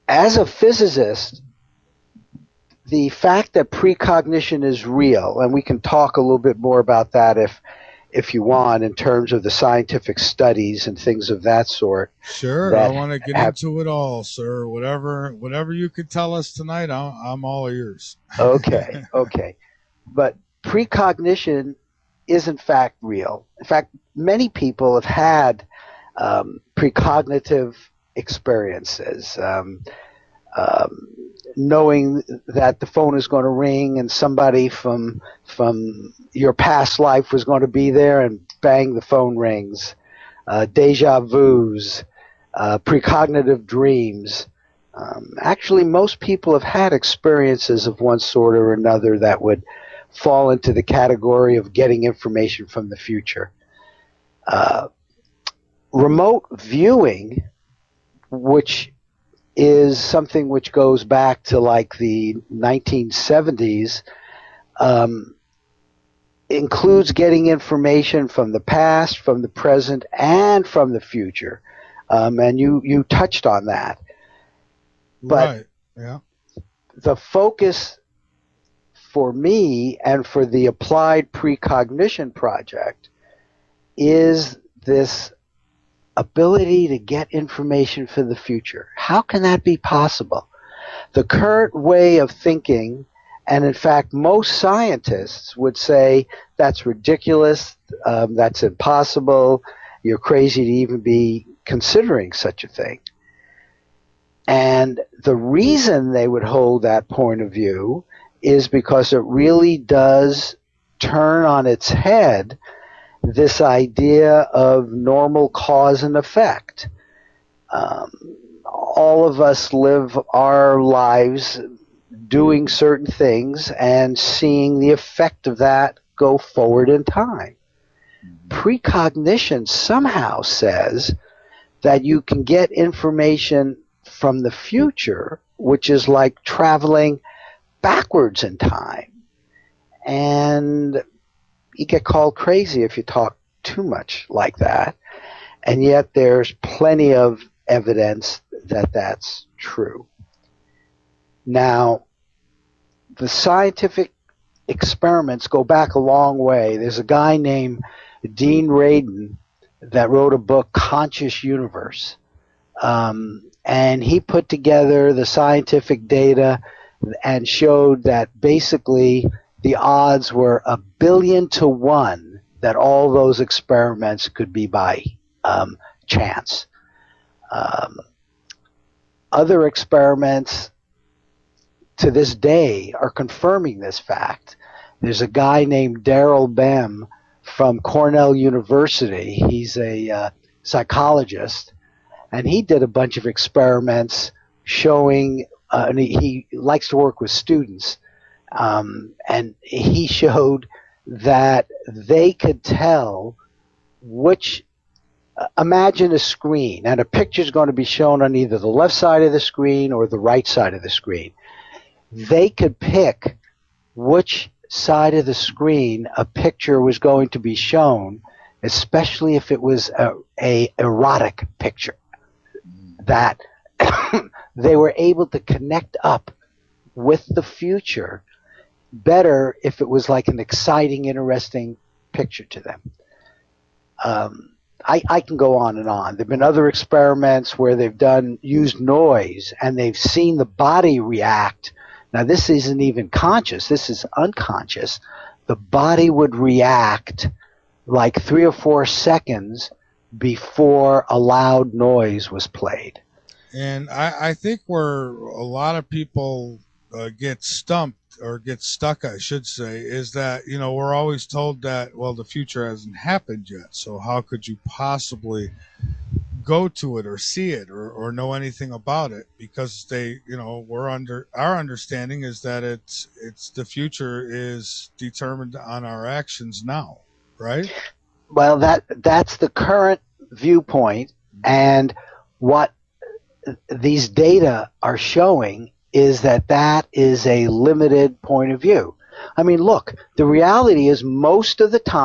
As a physicist, the fact that precognition is real, and we can talk a little bit more about that if you want, in terms of the scientific studies and things of that sort. Sure, I want to get into it all, sir. Whatever you could tell us tonight, I'm all ears. Okay, okay. But precognition is in fact real. In fact, many people have had precognitive experiences. knowing that the phone is going to ring and somebody from your past life was going to be there, and bang, the phone rings. Deja vus, precognitive dreams. Actually, most people have had experiences of one sort or another that would fall into the category of getting information from the future. Remote viewing, which is something which goes back to like the 1970s, includes getting information from the past, from the present, and from the future. And you touched on that. But right. Yeah. the focus for me and for the Applied Precognition Project is this ability to get information for the future. How can that be possible? The current way of thinking, and in fact most scientists would say that's ridiculous, that's impossible, you're crazy to even be considering such a thing. And the reason they would hold that point of view is because it really does turn on its head this idea of normal cause and effect. All of us live our lives doing certain things and seeing the effect of that go forward in time. Precognition somehow says that you can get information from the future, which is like traveling backwards in time. And you get called crazy if you talk too much like that. And yet there's plenty of evidence that that's true. Now, the scientific experiments go back a long way. There's a guy named Dean Radin that wrote a book, Conscious Universe. And he put together the scientific data and showed that basically the odds were 1 billion to 1 that all those experiments could be by chance. Other experiments to this day are confirming this fact. There's a guy named Darrell Bem from Cornell University. He's a psychologist, and he did a bunch of experiments showing, and he likes to work with students, and he showed that they could tell which, imagine a screen, and a picture is going to be shown on either the left side of the screen or the right side of the screen. They could pick which side of the screen a picture was going to be shown, especially if it was a erotic picture, that they were able to connect up with the future better if it was like an exciting, interesting picture to them. I can go on and on. There have been other experiments where they've used noise, and they've seen the body react. Now, this isn't even conscious. This is unconscious. The body would react like 3 or 4 seconds before a loud noise was played. And I think where a lot of people get stumped, or get stuck, I should say, is that, we're always told that, well, the future hasn't happened yet, so how could you possibly go to it or see it or know anything about it? Because our understanding is that it's the future is determined on our actions now, right? Well, that's the current viewpoint, and what these data are showing is that is a limited point of view. I mean, look, the reality is most of the time